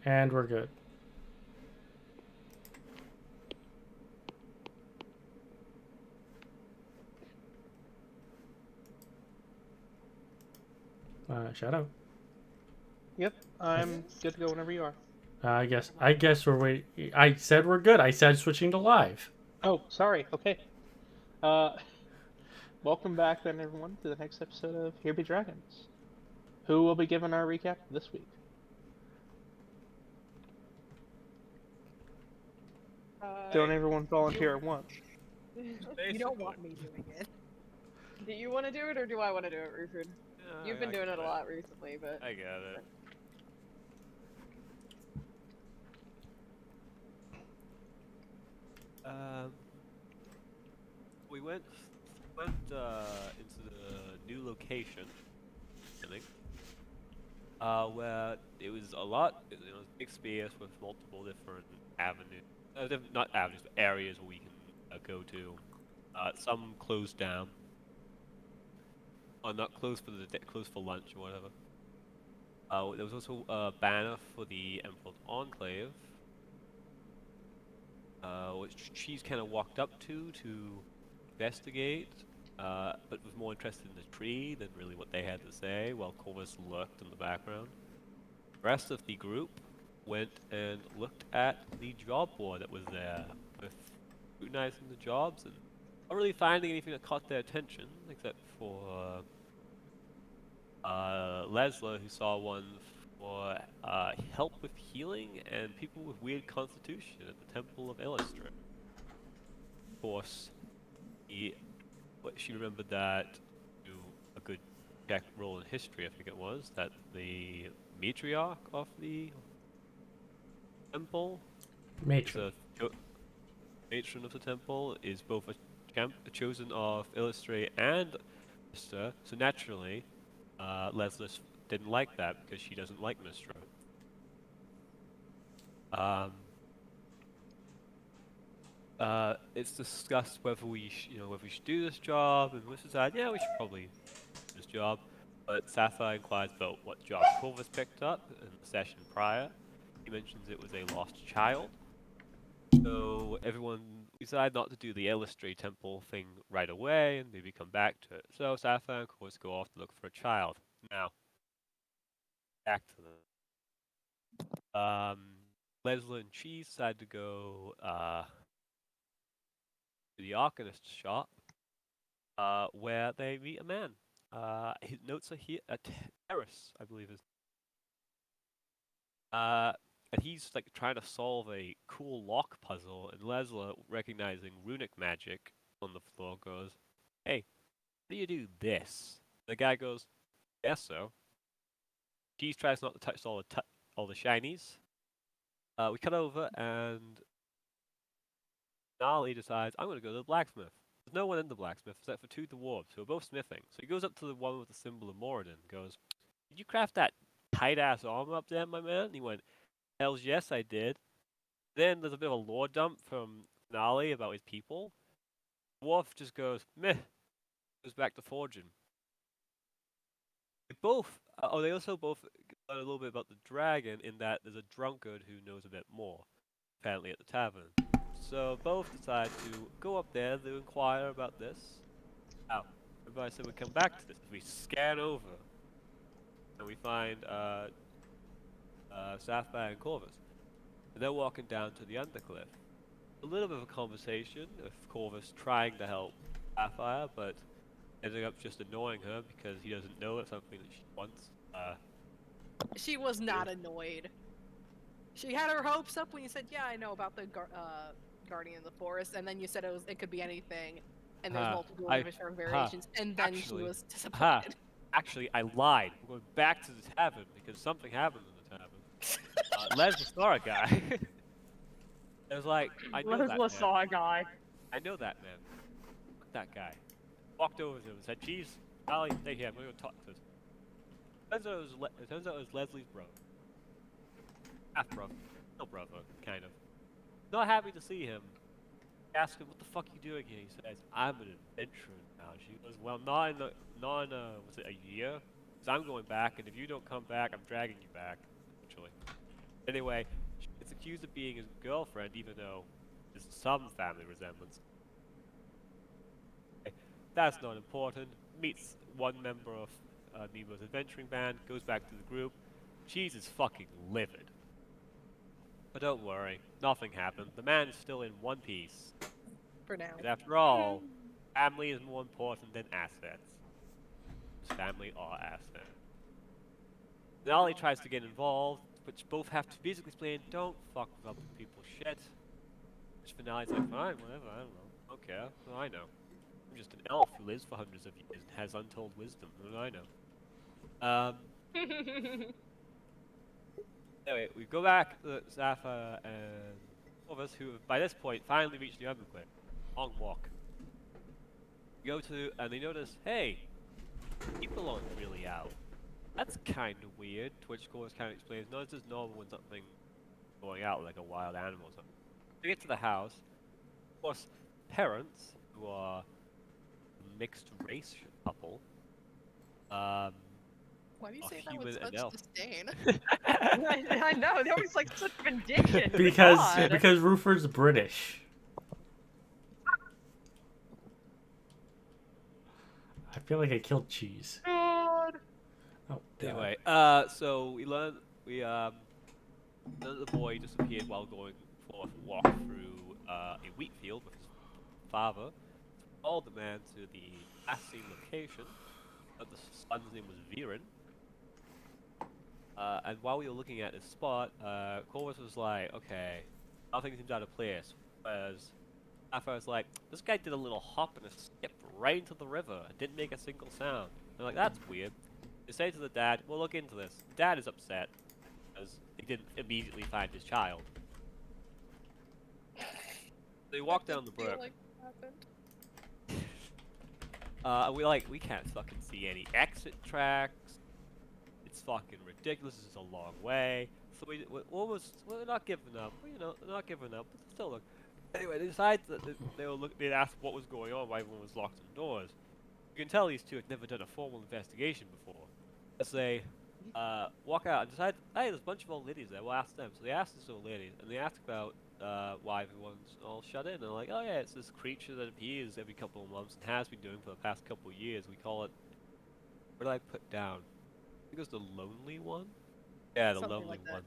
And we're good. Shadow. Yep, I'm good to go whenever you are. I guess we're waiting. I said we're good. I said switching to live. Oh, sorry. Okay. Uh, welcome back then, everyone, to the next episode of Here Be Dragons. Who will be giving our recap this week? Don't everyone volunteer at once. You don't want me doing it. Do you want to do it or do I want to do it, Rufus? You've been I doing get it a lot recently, but I get it. Um, we went into the new location, I think, where it was a lot, big space with multiple different avenues, not avenues, but areas where we can go to. Some closed down, or not closed for closed for lunch or whatever. There was also a banner for the Emerald Enclave, which she's kind of walked up to investigate, but was more interested in the tree than really what they had to say, while Corvus lurked in the background. The rest of the group went and looked at the job board that was there, with scrutinizing the jobs and not really finding anything that caught their attention, except for Lessla, who saw one for help with healing and people with weird constitution at the Temple of Illustra. Of course, she remembered that to a good check roll in history, I think it was, that the matriarch of the temple, Matron. matron of the temple, is both a chosen of Illustrate and Mistra, so naturally, Leslie didn't like that because she doesn't like Mistra. It's discussed whether whether we should do this job, and we decide, yeah, we should probably do this job. But Sapphire inquires about what job Corvus picked up in the session prior. He mentions it was a lost child. So everyone decided not to do the Illustrate Temple thing right away, and maybe come back to it. So Sapphire and Corvus go off to look for a child. Now, back to them. Lessla and Cheese decided to go to the Arcanist's shop, where they meet a man. His notes are here at Terrace, I believe is. And he's like trying to solve a cool lock puzzle, and Lessla, recognizing runic magic on the floor, goes, "Hey, how do you do this?" The guy goes, "Yes, so." Cheese tries not to touch all the shinies. We cut over, and Nali decides, "I'm going to go to the blacksmith." There's no one in the blacksmith except for two dwarves who are both smithing. So he goes up to the one with the symbol of Moradin and goes, "Did you craft that tight-ass armor up there, my man?" And he went, "Hells yes, I did." Then there's a bit of a lore dump from Nali about his people. Dwarf just goes, "Meh," goes back to forging. They both, they also both learn a little bit about the dragon in that there's a drunkard who knows a bit more, apparently at the tavern. So both decide to go up there to inquire about this. Now, everybody said we come back to this. We scan over, and we find Sapphire and Corvus. And they're walking down to the undercliff. A little bit of a conversation with Corvus trying to help Sapphire, but ending up just annoying her because he doesn't know it's something that she wants. she was not annoyed. She had her hopes up when you said, "Yeah, I know about the Guardian of the Forest," and then you said it could be anything, and there's multiple different variations, and then she was disappointed. Actually, I lied. We're going back to the tavern because something happened in the tavern. Leslie saw a guy. It was like, I know that man. Lessla saw a guy. I know that man. Fuck that guy. Walked over to him and said, "Cheese, Ollie, stay here. I'm going to go talk to this." It turns out it was Leslie's brother. Half brother. No brother, kind of. Not happy to see him. Ask him, "What the fuck are you doing here?" He says, "I'm an adventurer now." She goes, "Well, not in was it a year? Because I'm going back, and if you don't come back, I'm dragging you back, actually." Anyway, she gets accused of being his girlfriend, even though there's some family resemblance. That's not important. Meets one member of Nemo's adventuring band, goes back to the group. Cheese is fucking livid. But don't worry, nothing happened. The man is still in one piece. For now. Because after all, family is more important than assets. Family are assets. Venali tries to get involved, which both have to basically explain, don't fuck with other people's shit. Which Venali's like, fine, whatever, I don't know. I don't care, what do I know? I'm just an elf who lives for hundreds of years and has untold wisdom, what do I know? Anyway, we go back to Sapphire and Corvus, who have by this point finally reached the Undercliff. Long walk. We go to, and they notice, hey, people aren't really out. That's kind of weird, to which Corvus kind of explains, no, it's just normal when something going out like a wild animal or something. We get to the house, of course, parents, who are a mixed race couple, Why do you are say that with human and such elf. disdain? I know, there was like such vindication. because Roofer's British. I feel like I killed Cheese. God. Oh, Anyway, so we learn that the boy disappeared while going for a walk through a wheat field with his father. Followed the man to the last seen location. The son's name was Viren. And while we were looking at this spot, Corvus was like, okay, nothing seems out of place. Whereas Sapphire was like, this guy did a little hop and a skip right into the river and didn't make a single sound. They're like, that's weird. They say to the dad, we'll look into this. The dad is upset because he didn't immediately find his child. They walk down the brook. Like And we can't fucking see any exit tracks. It's fucking ridiculous. This is a long way. So we're not giving up. You know, we're not giving up. But still, look. Anyway, they decided that they'd asked what was going on, why everyone was locked indoors. You can tell these two had never done a formal investigation before. As they walk out and decide, hey, there's a bunch of old ladies there. We'll ask them. So they asked these old ladies, and they asked about why everyone's all shut in. And they're like, oh yeah, it's this creature that appears every couple of months and has been doing for the past couple of years. We call it. What did I put down? I think it was the Lonely One. Yeah, the Something Lonely like that.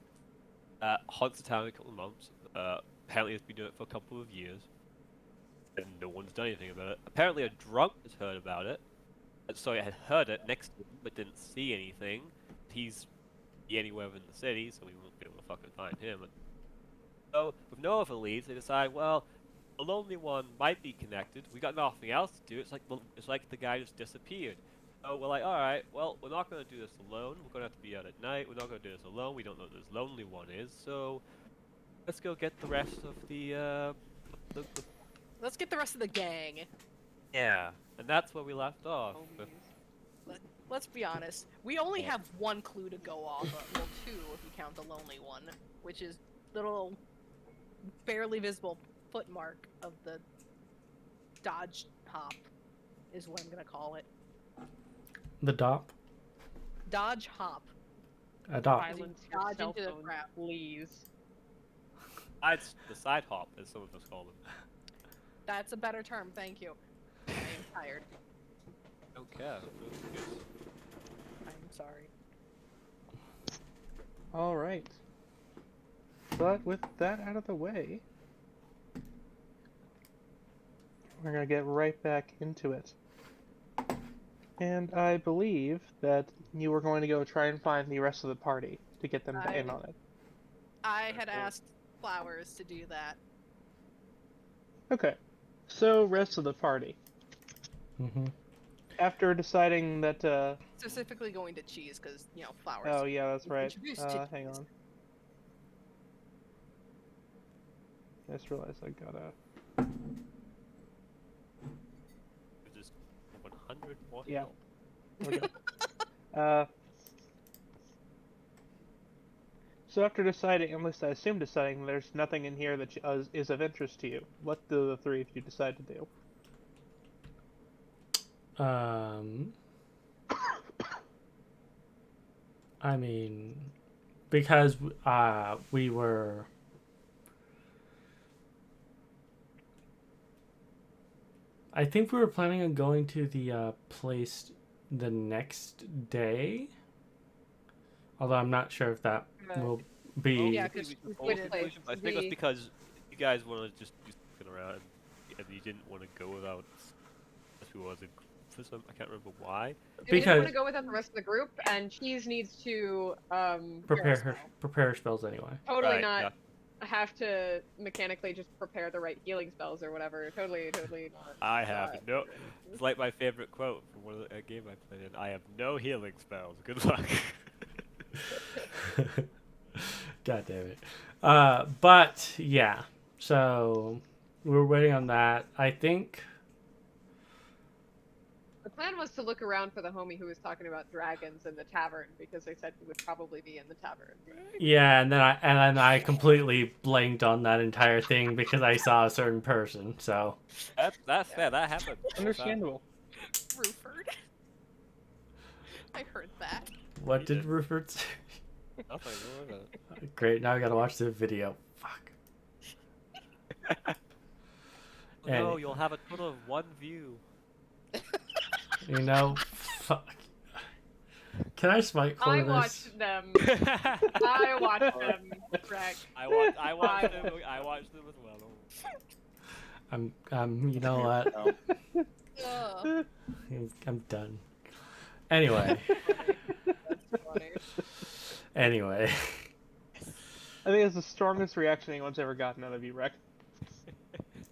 One. Haunts the town every couple of months. Apparently, it's been doing it for a couple of years, and no one's done anything about it. Apparently, a drunk has heard about it. Had heard it next to him, but didn't see anything. He's anywhere in the city, so we won't be able to fucking find him. So, with no other leads, they decide, well, the Lonely One might be connected. We got nothing else to do. It's like the guy just disappeared. So we're like, all right, well, we're not going to do this alone. We're going to have to be out at night. We're not going to do this alone. We don't know who this Lonely One is. So let's go get the rest of the Let's get the rest of the gang. yeah. And that's where we left off. Let's be honest. We only have one clue to go off of. Well, two if you count the Lonely One, which is little, barely visible footmark of the Dodge hop, is what I'm gonna call it. The DOP? Dodge hop. Adopt. Silence your Dodge cell into the phone, crap. please. The side hop, as some of us call them. That's a better term. Thank you. I am tired. Don't care. I'm sorry. All right. But with that out of the way, we're gonna get right back into it. And I believe that you were going to go try and find the rest of the party to get them in on it. I had asked Flowers to do that. Okay. So, rest of the party. Mm-hmm. After deciding that, Specifically going to Cheese, because, you know, Flowers. oh yeah, that's was right. introduced to Hang Cheese. on. I just realized I gotta... Just 100 more. Yeah. health. There we go. So after deciding, at least I assume deciding, there's nothing in here that is of interest to you. What do the three of you decide to do? I mean, because we were. I think we were planning on going to the place the next day. Although I'm not sure if that will be. Yeah, Maybe 'cause we we can did follow it. conclusion, but I think that's because you guys want to just do something around, and you didn't want to go without us who was for some. I can't remember why. We didn't want Because to go without the rest of the group, and Cheese needs to prepare her spells anyway. totally Right, not yeah. have to mechanically just prepare the right healing spells or whatever. Totally not. I have not- no. It's like my favorite quote from a game I played in. I have no healing spells. Good luck. God damn it. But yeah, so we're waiting on that. I think. The plan was to look around for the homie who was talking about dragons in the tavern because they said he would probably be in the tavern. Yeah, and then I completely blanked on that entire thing because I saw a certain person. So That's fair. That happened. Understandable. Ruford. I heard that. what You did did. Rupert say? Nothing. What was it? Great, now I gotta watch the video. Fuck. No, And- you'll have a total of 1 view. You know, fuck. Can I smite I corner this? watched them. I watched them, Greg. I watched them. I watched them as well. You know what? No. Ugh. I'm done. Anyway. That's funny. Anyway. I think it's the strongest reaction anyone's ever gotten out of you, Rec.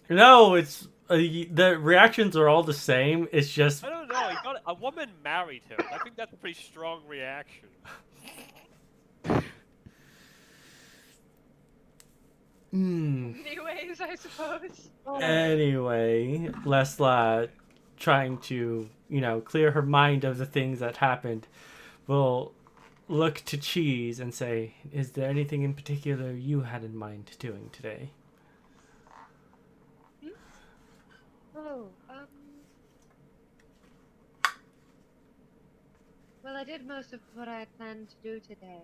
No, it's the reactions are all the same. It's just I don't know. He got a woman married him. I think that's a pretty strong reaction. Anyways, I suppose. Anyway, Lessla, trying to, clear her mind of the things that happened, will look to Cheese and say, "Is there anything in particular you had in mind doing today?" Oh, well, I did most of what I had planned to do today.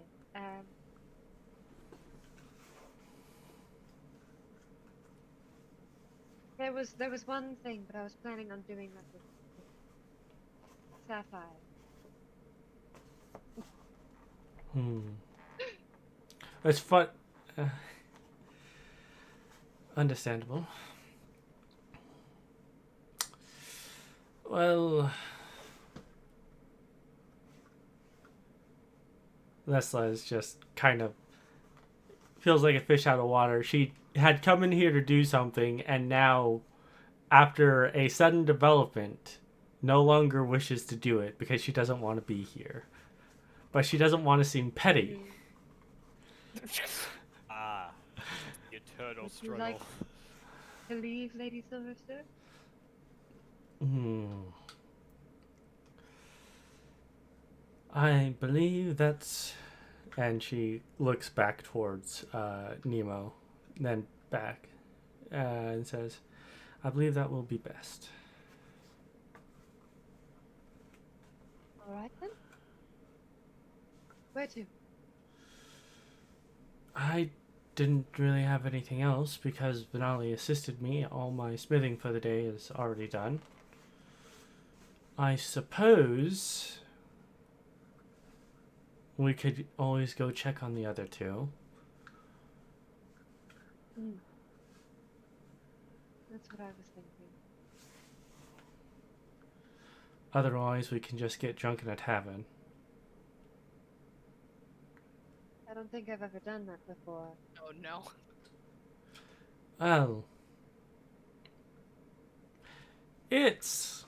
There was one thing, but I was planning on doing that with Sapphire. It's fun. Understandable. Well, Lessla is just kind of feels like a fish out of water. She had come in here to do something, and now, after a sudden development, no longer wishes to do it because she doesn't want to be here. But she doesn't want to seem petty. Ah, the eternal Would you struggle. like to leave, Lady Silverster? I believe that's... And she looks back towards Nemo, then back, and says, "I believe that will be best." All right then. Where to? I didn't really have anything else because Venali assisted me. All my smithing for the day is already done. I suppose we could always go check on the other two. That's what I was thinking. Otherwise, we can just get drunk in a tavern. I don't think I've ever done that before. Oh no. Well, it's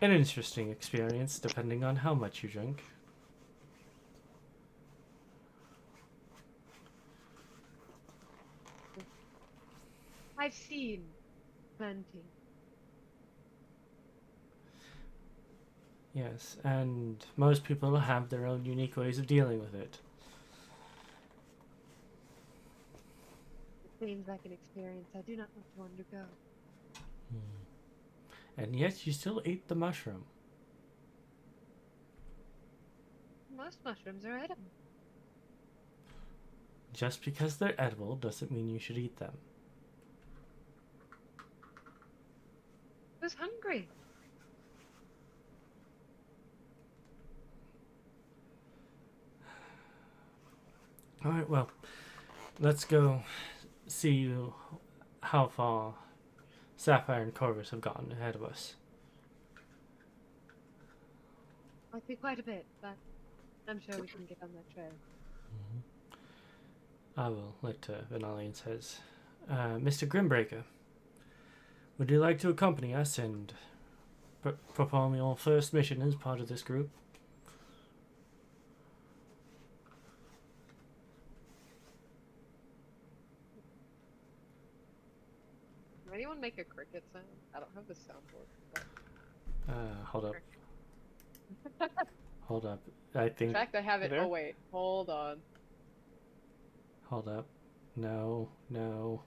an interesting experience depending on how much you drink. I've seen plenty. Yes, and most people have their own unique ways of dealing with it. It seems like an experience I do not want to undergo. And yet you still ate the mushroom. Most mushrooms are edible. Just because they're edible doesn't mean you should eat them. I was hungry. Alright, well, let's go see how far Sapphire and Corvus have gotten ahead of us. Might be quite a bit, but I'm sure we can get on that trail. I will look to Venali and says, Mr. Grimbreaker, would you like to accompany us and perform your first mission as part of this group? Can anyone make a cricket sound? I don't have the soundboard. Hold up. Hold up. I In think... fact, I have it. There? Oh wait, hold on. Hold up. No, no.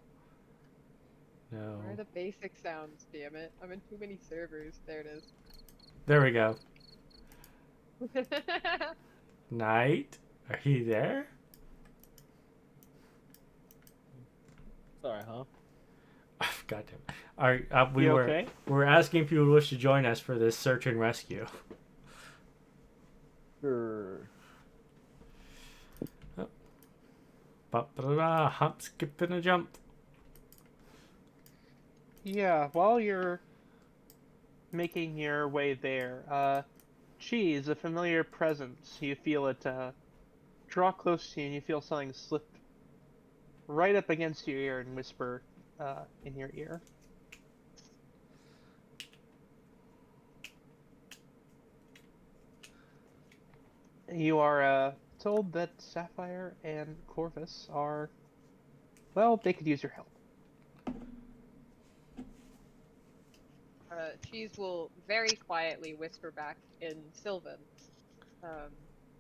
No. Where are the basic sounds? Damn it! I'm in too many servers. There it is. There we go. Knight? Are you there? Sorry, huh? God damn it. We You were okay? we're asking if you would wish to join us for this search and rescue. Sure. Ba-ba-da-da, hop, skip, and a jump. Yeah, while you're making your way there, Cheese, a familiar presence. You feel it draw close to you, and you feel something slip right up against your ear and whisper in your ear. You are told that Sapphire and Corvus are, well, they could use your help. Cheese will very quietly whisper back in Sylvan.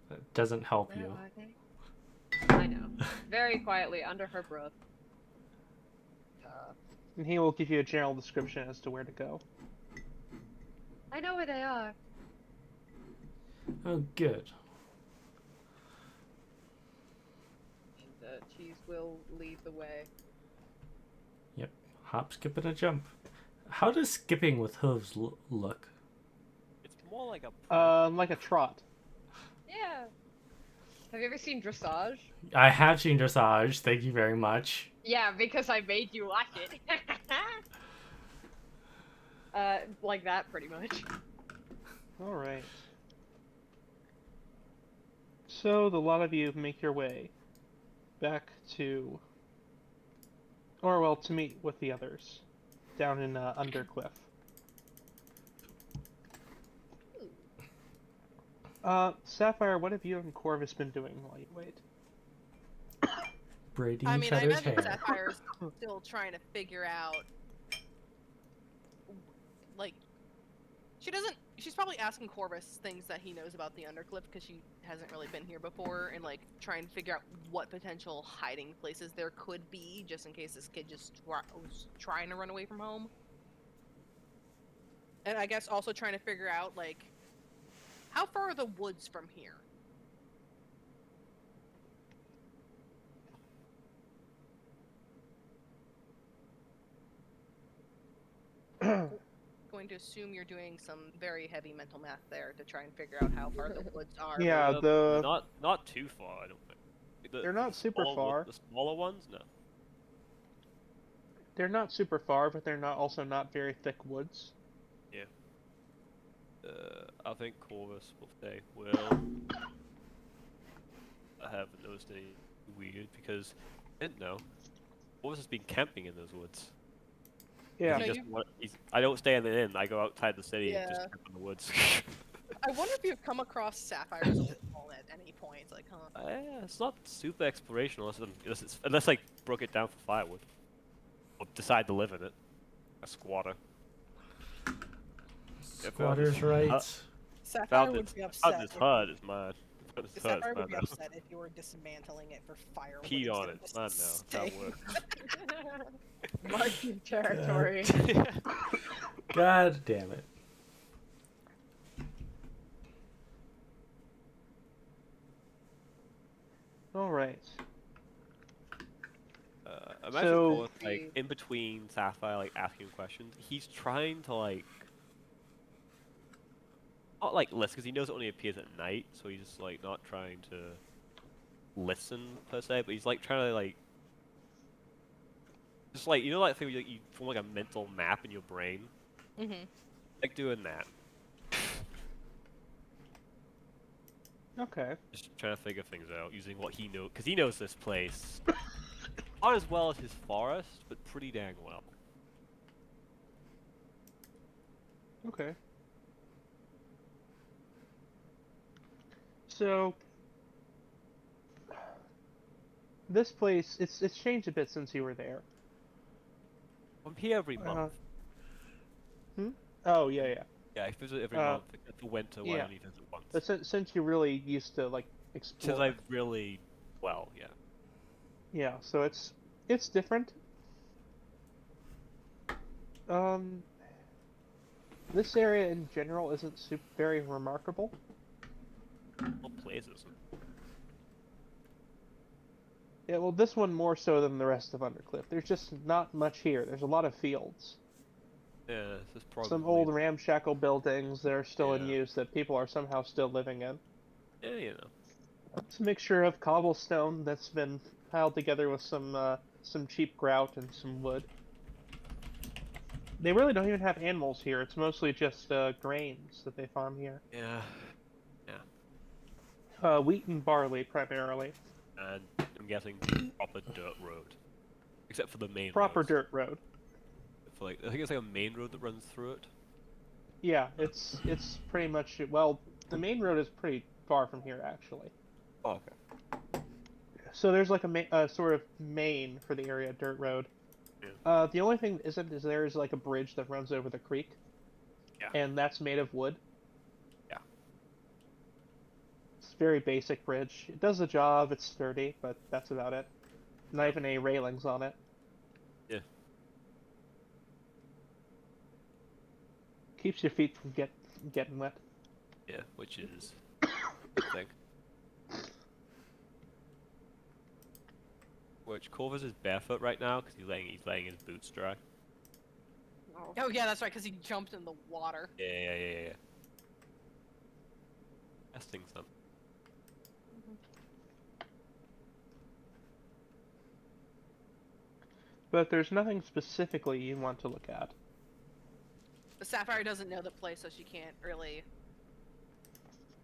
It doesn't help Where you. are they? I know. Very quietly, under her breath. And he will give you a general description as to where to go. I know where they are. Oh, good. And Cheese will lead the way. Yep. Hop, skip, and a jump. How does skipping with hooves look? It's more like a. Like a trot. Yeah. Have you ever seen dressage? I have seen dressage. Thank you very much. Yeah, because I made you watch it. Like that, pretty much. Alright. So, the lot of you make your way back to... Or, well, to meet with the others. Down in Undercliff. Sapphire, what have you and Corvus been doing while you wait? Braiding I each mean, I other's imagine hair. Sapphire's still trying to figure out, like, she's probably asking Corvus things that he knows about the Undercliff because she hasn't really been here before, and, like, trying to figure out what potential hiding places there could be, just in case this kid just was trying to run away from home. And I guess also trying to figure out, like, how far are the woods from here? Going to assume you're doing some very heavy mental math there to try and figure out how far the woods are. Yeah, the... Not too far, I don't think. They're not super far. The smaller ones, no. They're not super far, but they're also not very thick woods. Yeah. I think Corvus will stay. Well, I haven't noticed any weird because I didn't know. Corvus has been camping in those woods. Yeah. No, I don't stay in the inn. I go outside the city and just Yeah. camp in the woods. I wonder if you've come across Sapphire's old home at any point. It's like, huh? Yeah, it's not super explorational unless I broke it down for firewood. Or decide to live in it. A squatter. Squatter's rights. Sapphire would be upset. Found this hard, it's mine. Sapphire would be upset if you were dismantling it for firewood. Pee on instead it. of I just know. That staying. works. Marking territory. God damn it. Alright. imagine So- Corvus, like in between Sapphire like asking questions, he's trying to like not like listen because he knows it only appears at night, so he's just like not trying to listen per se, but he's like trying to like just like you know like thing where you form like a mental map in your brain, Mm-hmm. like doing that, Okay. just trying to figure things out using what he knows because he knows this place not as well as his forest, but pretty dang well. Okay. So this place, it's changed a bit since you were there. I'm here every month. Oh yeah. Yeah, I visit every uh, month except for winter where yeah. I only visit once. But since you really used to like explore. Since I've really well, yeah. Yeah, so it's different. This area in general isn't very remarkable. What places? Yeah, well, this one more so than the rest of Undercliff. There's just not much here. There's a lot of fields. Yeah, this is probably Some old ramshackle buildings that are still in Yeah. use that people are somehow still living in. Yeah, you know. It's a mixture of cobblestone that's been piled together with some cheap grout and some wood. They really don't even have animals here. It's mostly just grains that they farm here. Yeah. Wheat and barley primarily. And I'm guessing proper dirt road. Except for the main Proper roads. dirt road. For like, I think it's like a main road that runs through it. Yeah, it's pretty much, well, the main road is pretty far from here actually. Oh, okay. So there's like a sort of main for the area, dirt road. Yeah. The only thing that isn't is there is like a bridge that runs over the creek. Yeah. And that's made of wood. Yeah. It's a very basic bridge. It does the job, it's sturdy, but that's about it. Not even any railings on it. Yeah. Keeps your feet from getting wet. Yeah, which is a good thing. Which Corvus is barefoot right now because he's letting his boots dry. Oh. Oh yeah, that's right, because he jumped in the water. Yeah. Testing something. But there's nothing specifically you want to look at. But Sapphire doesn't know the place, so she can't really.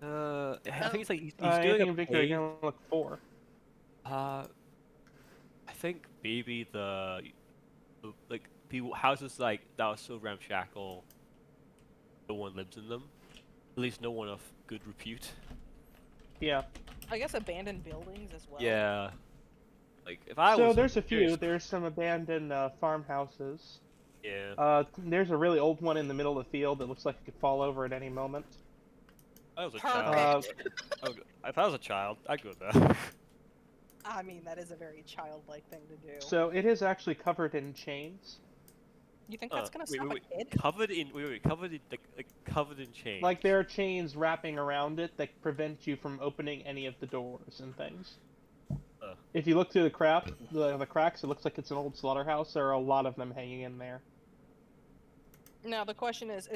I think it's like he's Anything doing in a particular you're pave. gonna look for? I think maybe the like people houses like that are so ramshackle. No one lives in them. At least no one of good repute. Yeah. I guess abandoned buildings as well. Yeah. Like if I So was there's a few. curious- There's some abandoned farmhauses. Yeah. There's a really old one in the middle of the field that looks like it could fall over at any moment. I was a Perfect. child. If I was a child, I'd go there. I mean, that is a very childlike thing to do. So it is actually covered in chains. You think that's gonna wait, stop wait, a kid? Covered in covered in like covered in chains. Like there are chains wrapping around it that prevent you from opening any of the doors and things. If you look through the cracks, it looks like it's an old slaughterhouse. There are a lot of them hanging in there. Now the question is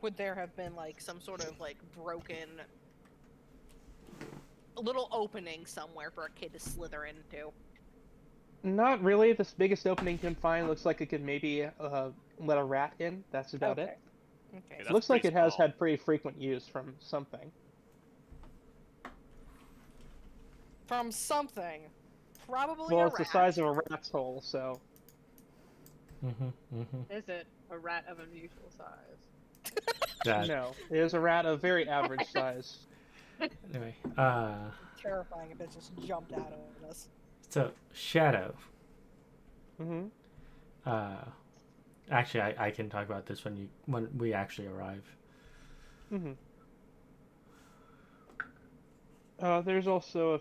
would there have been like some sort of like broken little opening somewhere for a kid to slither into? Not really. This biggest opening you can find looks like it could maybe let a rat in. That's about it. Okay. That's It looks like pretty it has small. had pretty frequent use from something. From something. Probably Well, a it's the rat. size of a rat's hole, so. Is it a rat of unusual size? That, No, it is a rat of very average size. anyway, Terrifying if it just jumped out of us. so Shadow. Mm-hmm. Actually, I can talk about this when we actually arrive. Mm-hmm. There's also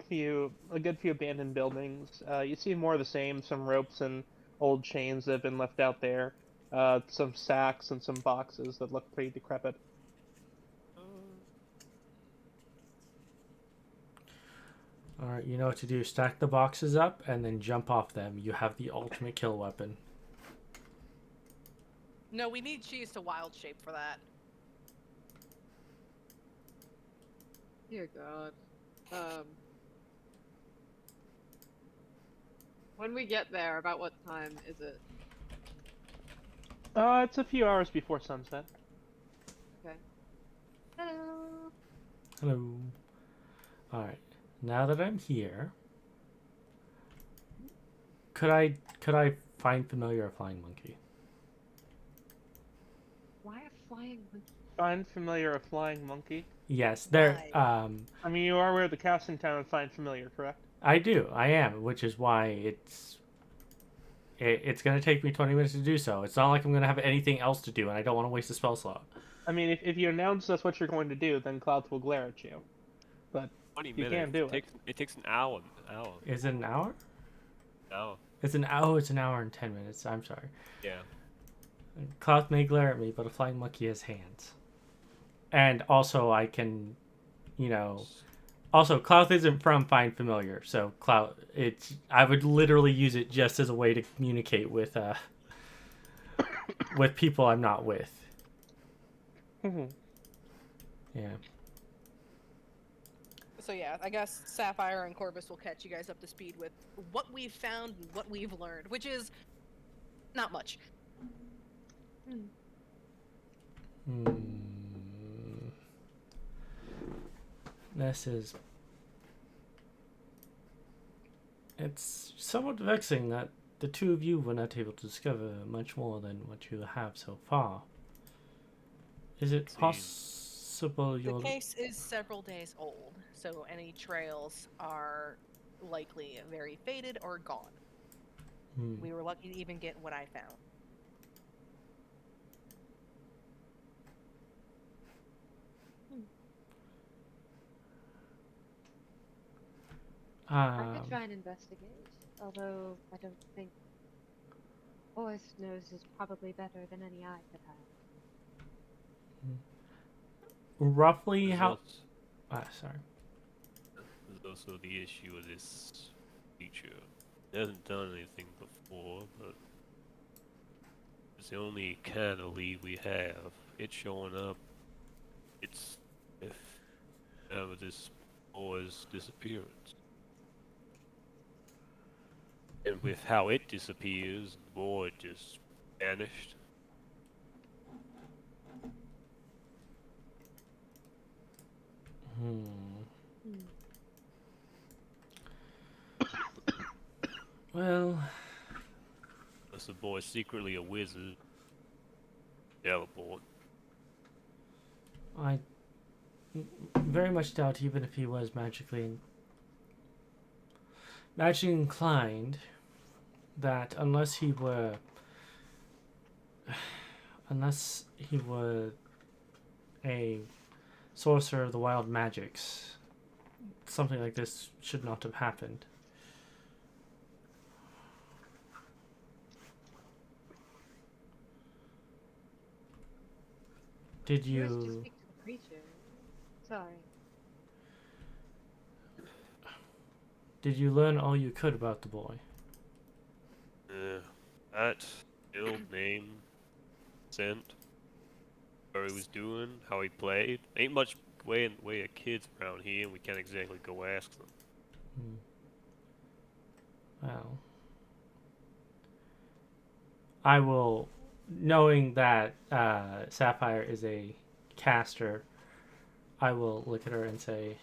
a good few abandoned buildings. You see more of the same, some ropes and old chains that have been left out there. Some sacks and some boxes that look pretty decrepit. Alright, you know what to do. Stack the boxes up and then jump off them. You have the ultimate kill weapon. No, we need Cheese to wild shape for that. Dear God. When we get there, about what time is it? It's a few hours before sunset. Okay. Hello. Hello. Alright. Now that I'm here, could I find familiar a flying monkey? Why a flying monkey? Find familiar a flying monkey. Yes, there. Why? I mean, you are aware of the casting town and find familiar, correct? I do. I am, which is why it's going to take me 20 minutes to do so. It's not like I'm going to have anything else to do, and I don't want to waste a spell slot. I mean, if you announce that's what you're going to do, then clouds will glare at you. But 20 you minutes. can't do it. It takes an hour. Is it an hour? No. It's an hour. It's an hour and 10 minutes. I'm sorry. Yeah. Cloud may glare at me, but a flying monkey has hands. And also, I can, Also, Cloud isn't from Find Familiar, so Cloud, I would literally use it just as a way to communicate with with people I'm not with. Yeah. So yeah, I guess Sapphire and Corvus will catch you guys up to speed with what we've found and what we've learned, which is not much. This is... It's somewhat vexing that the two of you were not able to discover much more than what you have so far. Is it possible you're... The case is several days old, so any trails are likely very faded or gone. We were lucky to even get what I found. I could try and investigate, although I don't think Forest knows is probably better than any I could have. Roughly how... sorry. There's also the issue of this creature. It hasn't done anything before, but it's the only kind of lead we have. It's showing up. It's if of this boy's disappearance. And with how it disappears, the boy just vanished. Well... Unless the boy's secretly a wizard. Teleport. I very much doubt even if he was magically inclined, that unless he were a sorcerer of the wild magics, something like this should not have happened. Did Who is to you... speak to the creature? Sorry. Did you learn all you could about the boy? That build name, scent, what he was doing, how he played. Ain't much way of kids around here, and we can't exactly go ask them. Well, I will, knowing that Sapphire is a caster, I will look at her and say,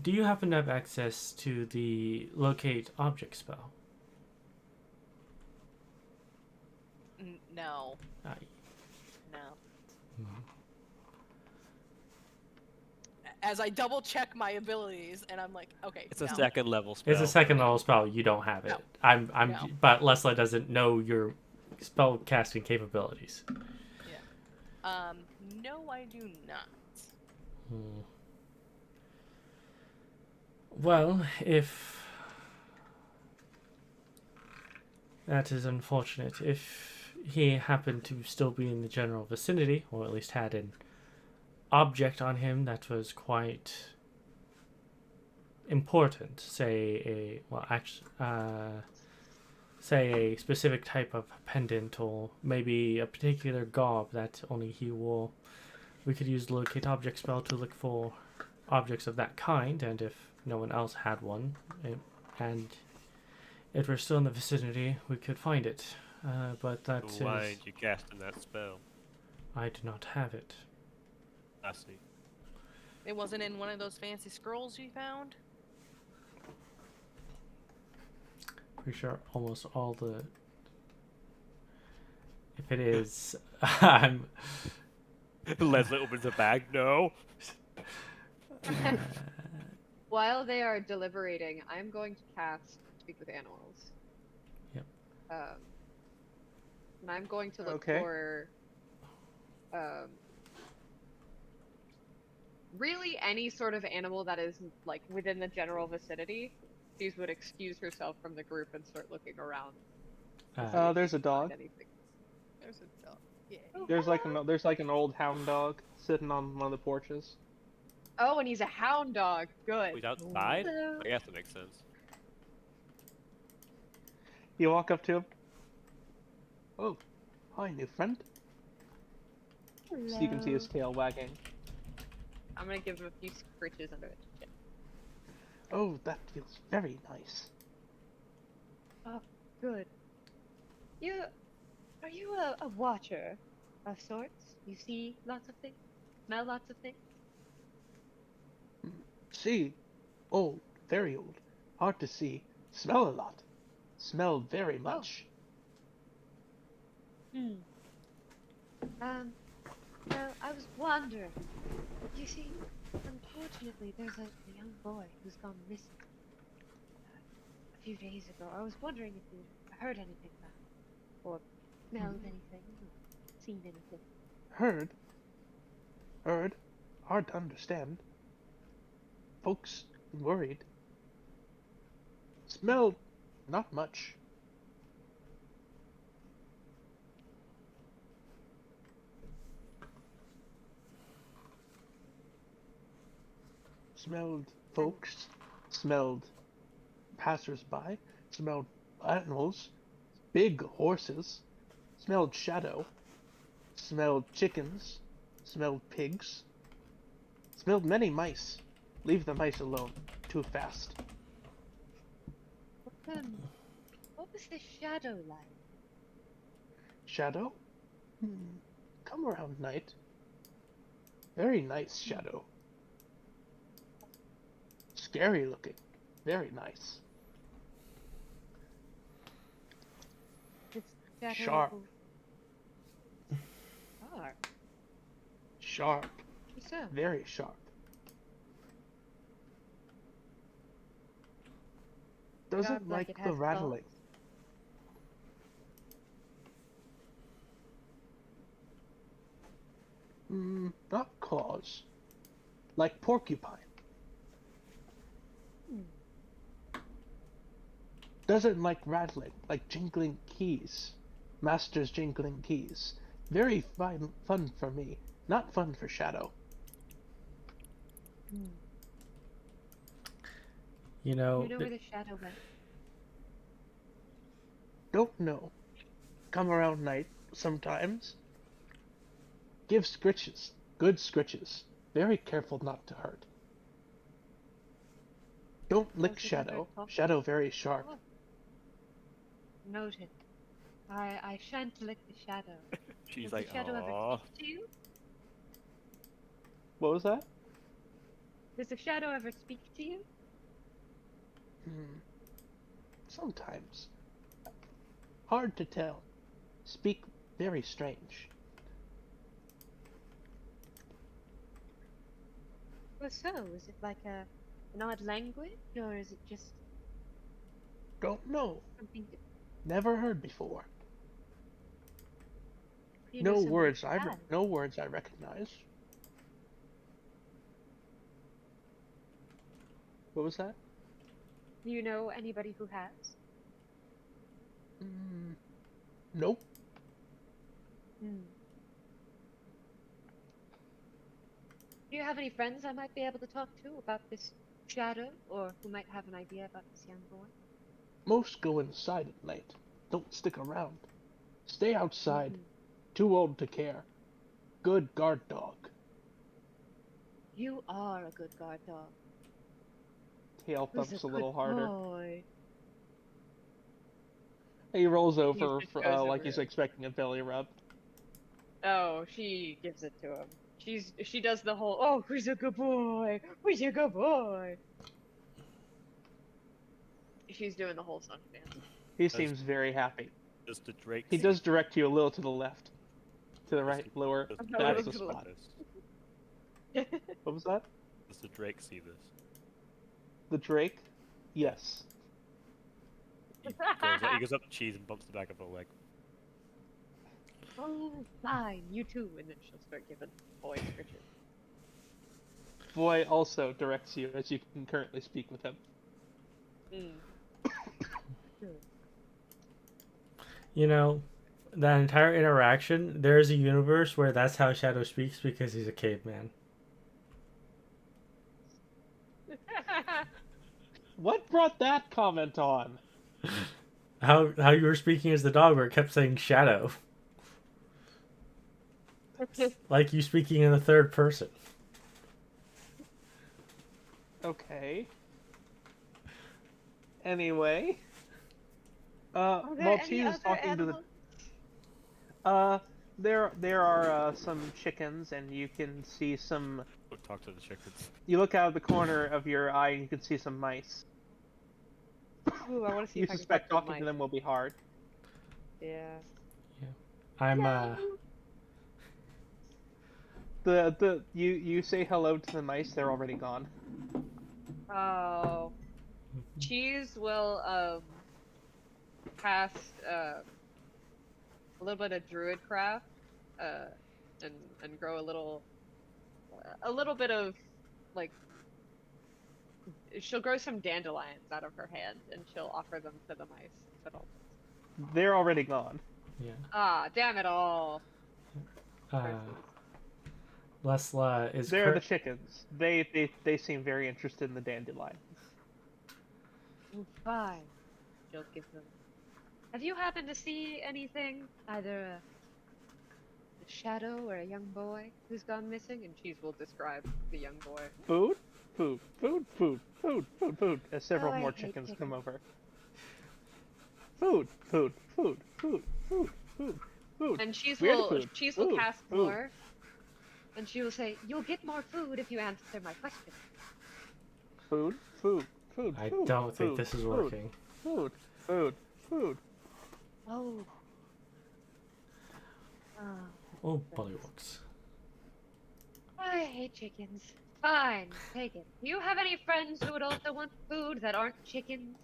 do you happen to have access to the locate object spell? No. No. As I double check my abilities, and I'm like, okay, It's a second level spell. It's a second level spell. You don't have it. No. But Lessla doesn't know your spell casting capabilities. Yeah. No, I do not. Well, if that is unfortunate, if he happened to still be in the general vicinity, or at least had an object on him that was quite important, say say a specific type of pendant, or maybe a particular garb that only he wore, we could use the locate object spell to look for objects of that kind, and if no one else had one, and if we're still in the vicinity, we could find it. But that is... Why aren't you casting that spell? I do not have it. I see. It wasn't in one of those fancy scrolls you found? Pretty sure almost all the... If it is, I'm... Lessla opens a bag. No. While they are deliberating, I'm going to cast Speak with Animals. Yep. And I'm going to look Okay. for really any sort of animal that is like within the general vicinity. She would excuse herself from the group and start looking around. There's a dog. Anything. There's a dog. Yeah. There's like an old hound dog sitting on one of the porches. Oh, and he's a hound dog. Good. Wait, outside? Hello. I guess that makes sense. You walk up to him. Oh, hi, new friend. So you can see his tail wagging. I'm gonna give him a few scritches under it. Oh, that feels very nice. Oh, good. Are you a watcher of sorts? You see lots of things? Smell lots of things? See, old, very old, hard to see. Smell a lot. Smell very much. Well, I was wondering. You see, unfortunately, there's a young boy who's gone missing. A few days ago. I was wondering if you heard anything about him, or smelled anything, or seen anything. Heard? Hard to understand. Folks worried. Smelled not much. Smelled folks, smelled passers-by, smelled animals, big horses, smelled shadow, smelled chickens, smelled pigs, smelled many mice. Leave the mice alone. Too fast. What was the shadow like? Shadow? Come around night. Very nice shadow. Scary looking. Very nice. This shadow Sharp. Sharp. Sharp. So, Very sharp. Doesn't Sharp like like it the has rattling. Not claws. Like porcupine. Doesn't like rattling, like jingling keys. Master's jingling keys. Very fun for me. Not fun for Shadow. You know, you know where the shadow went? Don't know. Come around night sometimes. Give scritches. Good scritches. Very careful not to hurt. Don't lick Was it Shadow. very soft? Shadow very sharp. Oh. Noted. I shan't lick the shadow. She's Does like, the shadow ever "Aw." speak to you? What was that? Does the shadow ever speak to you? Sometimes. Hard to tell. Speak very strange. Well, so is it like an odd language, or is it just Don't know. something? Never heard before. You know No somebody words who I has? no words I recognize. What was that? Do you know anybody who has? Nope. Do you have any friends I might be able to talk to about this Shadow, or who might have an idea about this young boy? Most go inside at night. Don't stick around. Stay outside. Mhm. Too old to care. Good guard dog. You are a good guard dog. Tail Who's thumps a a good little harder. boy. He rolls He over just goes like over he's it. expecting a belly rub. Oh, she gives it to him. She does the whole, oh, who's a good boy? Who's a good boy? She's doing the whole song and dance. He seems very happy. Does the Drake He see does direct you a little to the left. To the right, Does- lower. does the No, That's Drake the to the see spot. this? What was that? Does the Drake see this? The Drake? Yes. He goes up to Cheese and bumps the back of her leg. Oh, Fine, you too. And then she'll start giving boy scritches. Boy also directs you as you can currently speak with him. You know, that entire interaction, there's a universe where that's how Shadow speaks because he's a caveman. What brought that comment on? How you were speaking as the dog where it kept saying Shadow. Like you speaking in the third person. Okay. Anyway. are there While any Cheese is other talking animals? to the there are some chickens, and you can see some. Go talk to the chickens. You look out of the corner of your eye, and you can see some mice. Ooh, I want to see You if I can suspect talk to talking to them will be hard. Yeah. I'm You say hello to the mice. They're already gone. Oh. Cheese will cast a little bit of druidcraft, and grow a little bit of like she'll grow some dandelions out of her hand and she'll offer them to the mice. They're already gone. yeah. Ah, damn it all. Lessla is They're the chickens. They seem very interested in the dandelion. Fine. She'll give them. Have you happened to see anything? Either a shadow or a young boy who's gone missing? And Cheese will describe the young boy. Food, food, food, food, food, food, food. As several Oh, I more hate chickens chickens. come over. Food, food, food, food, food, food, food. And Cheese Weird will food. Food, cast food. more. And she will say, "You'll get more food if you answer my question." Food, food, food. I food, don't think food, this is food, working. Food, food, food. Oh. Oh, bullywugs. I hate chickens. Fine, take it. Do you have any friends who would also want food that aren't chickens?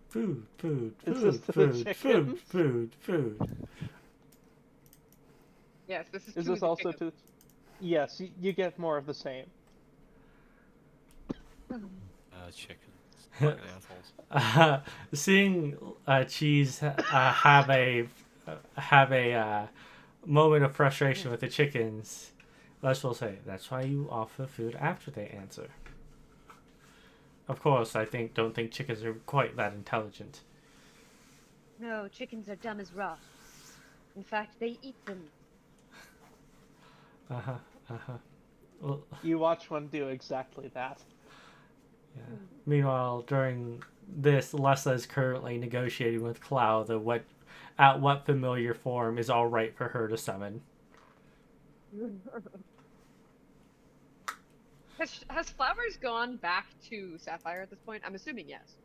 Food, food, Is food, this to the food, food, chickens? food, food. Yes, this is Is to this the also chicken. to? Yes, you get more of the same. Chickens. Fucking assholes. Seeing Cheese have a moment of frustration with the chickens, Les will say, "That's why you offer food after they answer." Of course, don't think chickens are quite that intelligent. No, chickens are dumb as rocks. In fact, they eat them. Well, You watch one do exactly that. yeah. Meanwhile, during this, Lessla is currently negotiating with Cloud at what familiar form is all right for her to summon. Has Flowers gone back to Sapphire at this point? I'm assuming yes.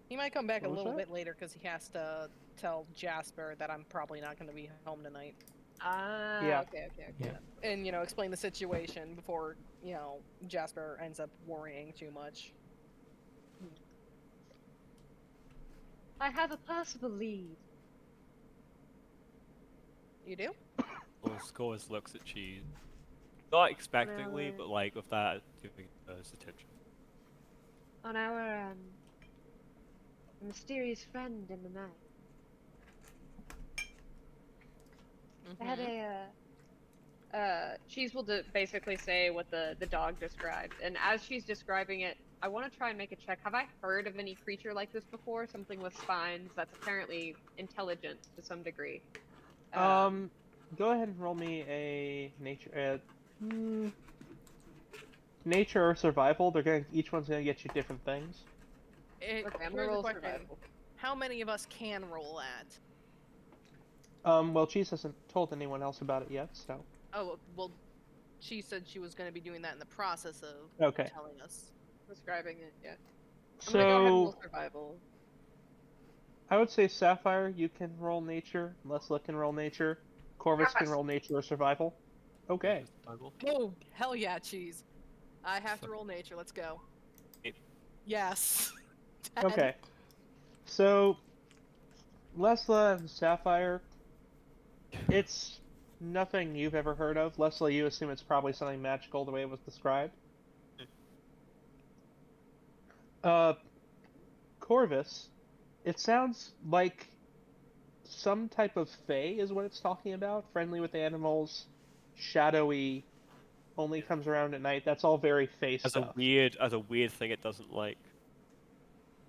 He might come back a What was little that? bit later because he has to tell Jasper that I'm probably not going to be home tonight. Ah, Yeah. okay. Yeah. And, explain the situation before, Jasper ends up worrying too much. I have a possible lead. You do? Well, Scores looks at Cheese. Not expectantly, Well, but like with that giving his attention. On our, mysterious friend in the night. I had Mhm. a Cheese will basically say what the dog described, and as she's describing it, I want to try and make a check. Have I heard of any creature like this before? Something with spines that's apparently intelligent to some degree. Go ahead and roll me a nature. Nature or survival. Each one's gonna get you different things. Okay, I'm gonna Here's the roll question. survival. How many of us can roll at? Well, Cheese hasn't told anyone else about it yet, so. Oh, well, she said she was going to be doing that in the process of Okay. telling us. Describing it, yeah. I'm gonna go ahead and roll survival. I would say Sapphire, you can roll nature. Lessla can roll nature. Corvus can roll nature or survival. Okay. Survival. Oh, hell yeah, cheese. I have to roll nature. Let's go. Yes. 10. Okay. So, Lessla and Sapphire, it's nothing you've ever heard of. Lessla, you assume it's probably something magical the way it was described. Corvus, it sounds like some type of fae is what it's talking about. Friendly with animals, shadowy, only comes around at night. That's all very fae As stuff. a weird thing it doesn't like.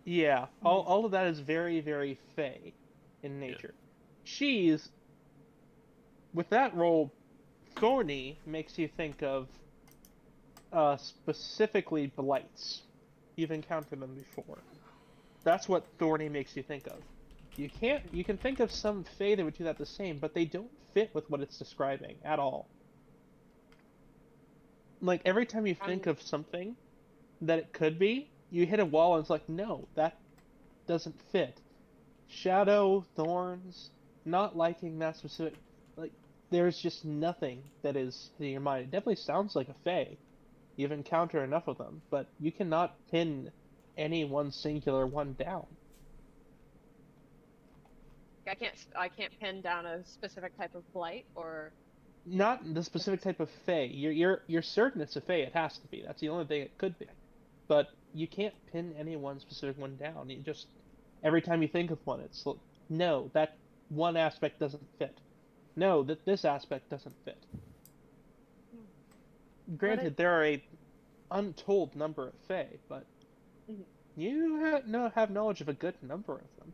Yeah, all of that is very, very fae in nature. Cheese, with that roll, thorny makes you think of specifically blights. You've encountered them before. That's what thorny makes you think of. You can think of some fae that would do that the same, but they don't fit with what it's describing at all. Like, every time you think of something that it could be, you hit a wall and it's like, no, that doesn't fit. Shadow, thorns, not liking that specific, like, there's just nothing that is in your mind. It definitely sounds like a fae. You've encountered enough of them, but you cannot pin any one singular one down. I can't pin down a specific type of blight, or Not the specific type of fae. You're certain it's a fae. It has to be. That's the only thing it could be. But you can't pin any one specific one down. You just, every time you think of one, it's like, no, that one aspect doesn't fit. No, that this aspect doesn't fit. Granted, there are a untold number of fae, but you have knowledge of a good number of them.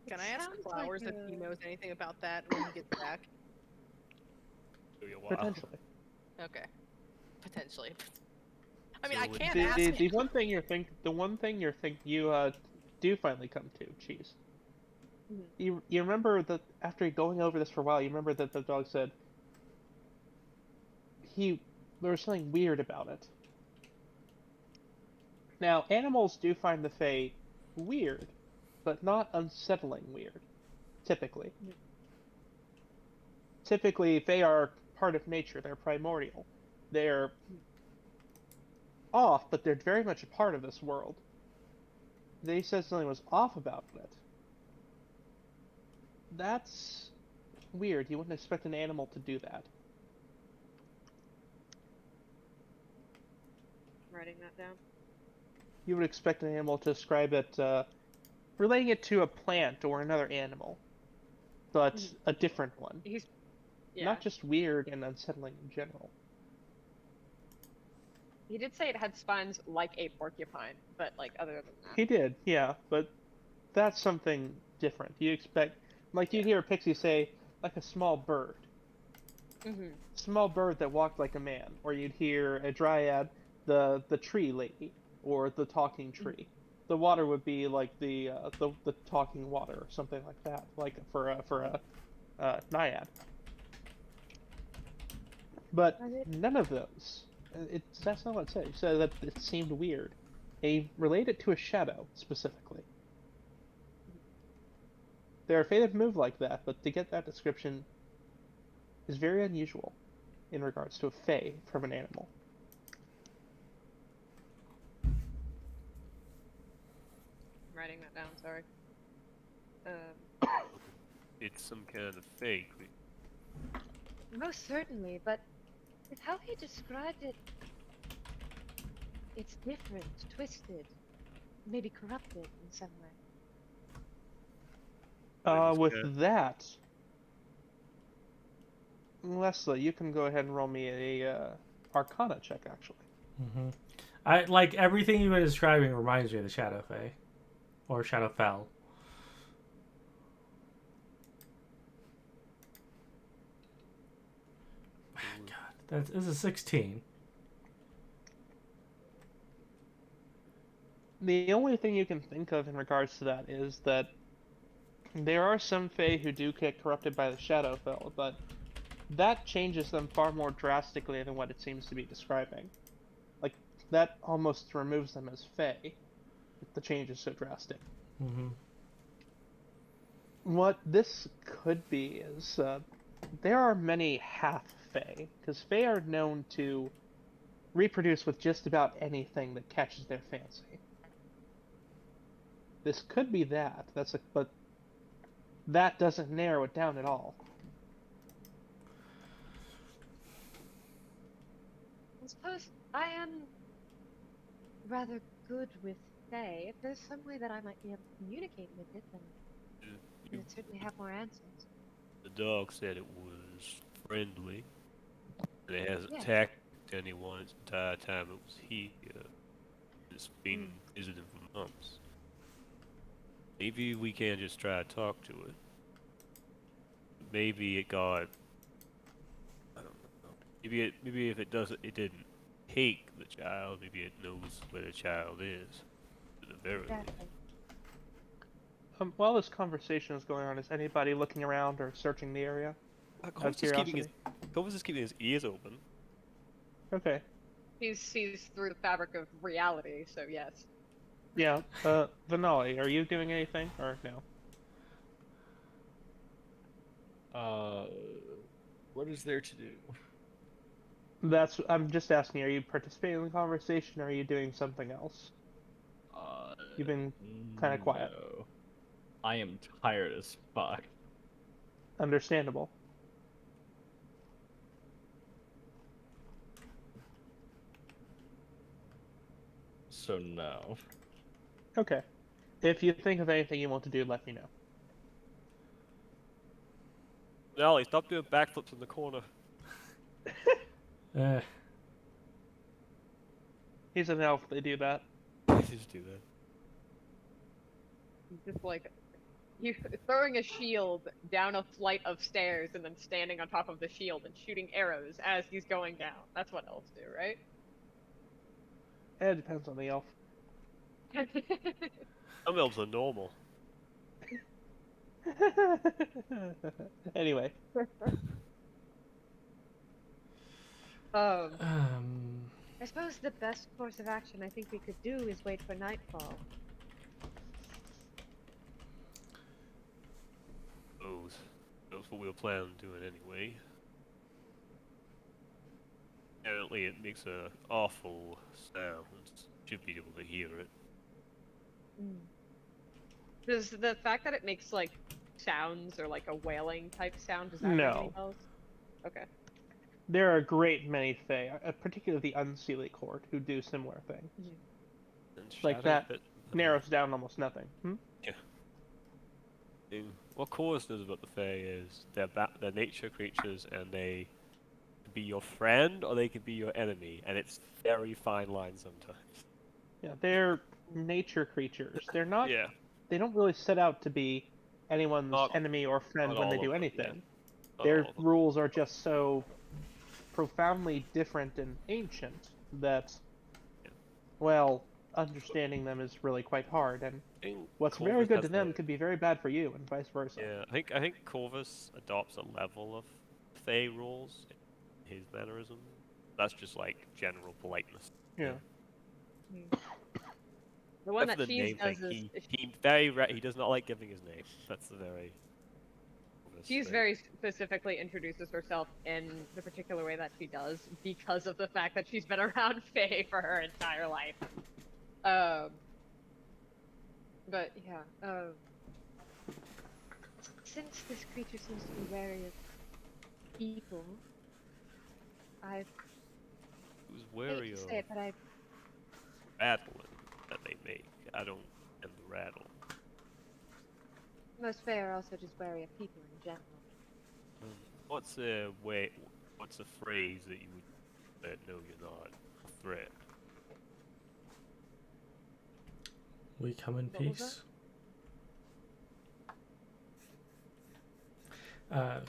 Can I ask Sounds Flowers like if he knows anything about that when he gets back? Potentially. Okay. Potentially. I mean, So I would can't The ask the him. one thing you do finally come to, Cheese. You remember that after going over this for a while, you remember that the dog said there was something weird about it. Now, animals do find the Fae weird, but not unsettling weird, typically. Typically, Fae are part of nature, they're primordial. They're off, but they're very much a part of this world. They said something was off about it. That's weird. You wouldn't expect an animal to do that. writing that down. You would expect an animal to describe it, relating it to a plant or another animal, but a different one. Not just weird and unsettling in general. He did say it had spines like a porcupine, but like other than that. He did, yeah, but that's something different. You expect, like you'd hear a pixie say, like a small bird. Small bird that walked like a man. Or you'd hear a dryad, the tree lady, or the talking tree. The water would be like the talking water, or something like that, like for a naiad. But none of those. That's not what it said. It said that it seemed weird. They relate it to a shadow, specifically. There are Fae that move like that, but to get that description is very unusual in regards to a Fae from an animal. I'm writing that down, sorry. It's some kind of fake. Most certainly, but with how he described it, it's different, twisted, maybe corrupted in some way. With that, Lessla, you can go ahead and roll me a Arcana check, actually. Mm-hmm. I like everything you've been describing reminds me of the Shadowfell or Shadowfell. God, this is 16. The only thing you can think of in regards to that is that there are some Fae who do get corrupted by the Shadowfell, but that changes them far more drastically than what it seems to be describing. Like, that almost removes them as Fae, if the change is so drastic. Mm-hmm. What this could be is, there are many half-Fae, because Fae are known to reproduce with just about anything that catches their fancy. This could be that. But that doesn't narrow it down at all. I suppose I am rather good with Fae. If there's some way that I might be able to communicate with it, then I would certainly have more answers. The dog said it was friendly. And it hasn't Yeah. attacked anyone its entire time it was here. It's been visiting for months. Maybe we can just try to talk to it. Maybe it got... I don't know. Maybe if it doesn't, it didn't take the child. Maybe it knows where the child is. At the very least. Exactly. While this conversation is going on, is anybody looking around or searching the area? Corvus is keeping his ears open. Okay. He sees through the fabric of reality, so yes. Yeah, Venali, are you doing anything, or no? What is there to do? I'm just asking, are you participating in the conversation, or are you doing something else? You've been kind of quiet. No. I am tired as fuck. Understandable. So no. Okay. If you think of anything you want to do, let me know. Nally, stop doing backflips in the corner. He's an elf, they do that. Just do that. He's just like you throwing a shield down a flight of stairs and then standing on top of the shield and shooting arrows as he's going down. That's what elves do, right? It depends on the elf. Some elves are normal. Anyway. I suppose the best course of action I think we could do is wait for nightfall. That's what we were planning on doing anyway. Apparently it makes a awful sound. Should be able to hear it. Does the fact that it makes like sounds or like a wailing type sound, does that No. ring any bells? Okay. There are a great many Fae, particularly the Unseelie Court, who do similar things. And Like that narrows down almost nothing. What Corvus knows about the Fae is they're nature creatures, and they can be your friend or they can be your enemy, and it's very fine line sometimes. Yeah, they're nature creatures. They're not. Yeah. They don't really set out to be anyone's enemy or friend not when they all do of them, anything. Not Their all of them. rules are just so profoundly different and ancient that, well, understanding them is really quite hard. And what's very Corvus good has to them the- could be very bad for you, and vice versa. Yeah, I think Corvus adopts a level of Fae rules in his mannerism. That's just like general politeness. Yeah. The one Except that for the Cheese name does thing, is he does not like giving his name. That's the very. Corvus Cheese thing. very specifically introduces herself in the particular way that she does because of the fact that she's been around Fae for her entire life. But yeah. Since this creature seems to be wary of people, I Who's hate wary to of say it, but I rattling that they make. I don't end the rattle. most Fae are also just wary of people in general. What's a way? What's a phrase that you would know you're not a threat? We come in What was peace.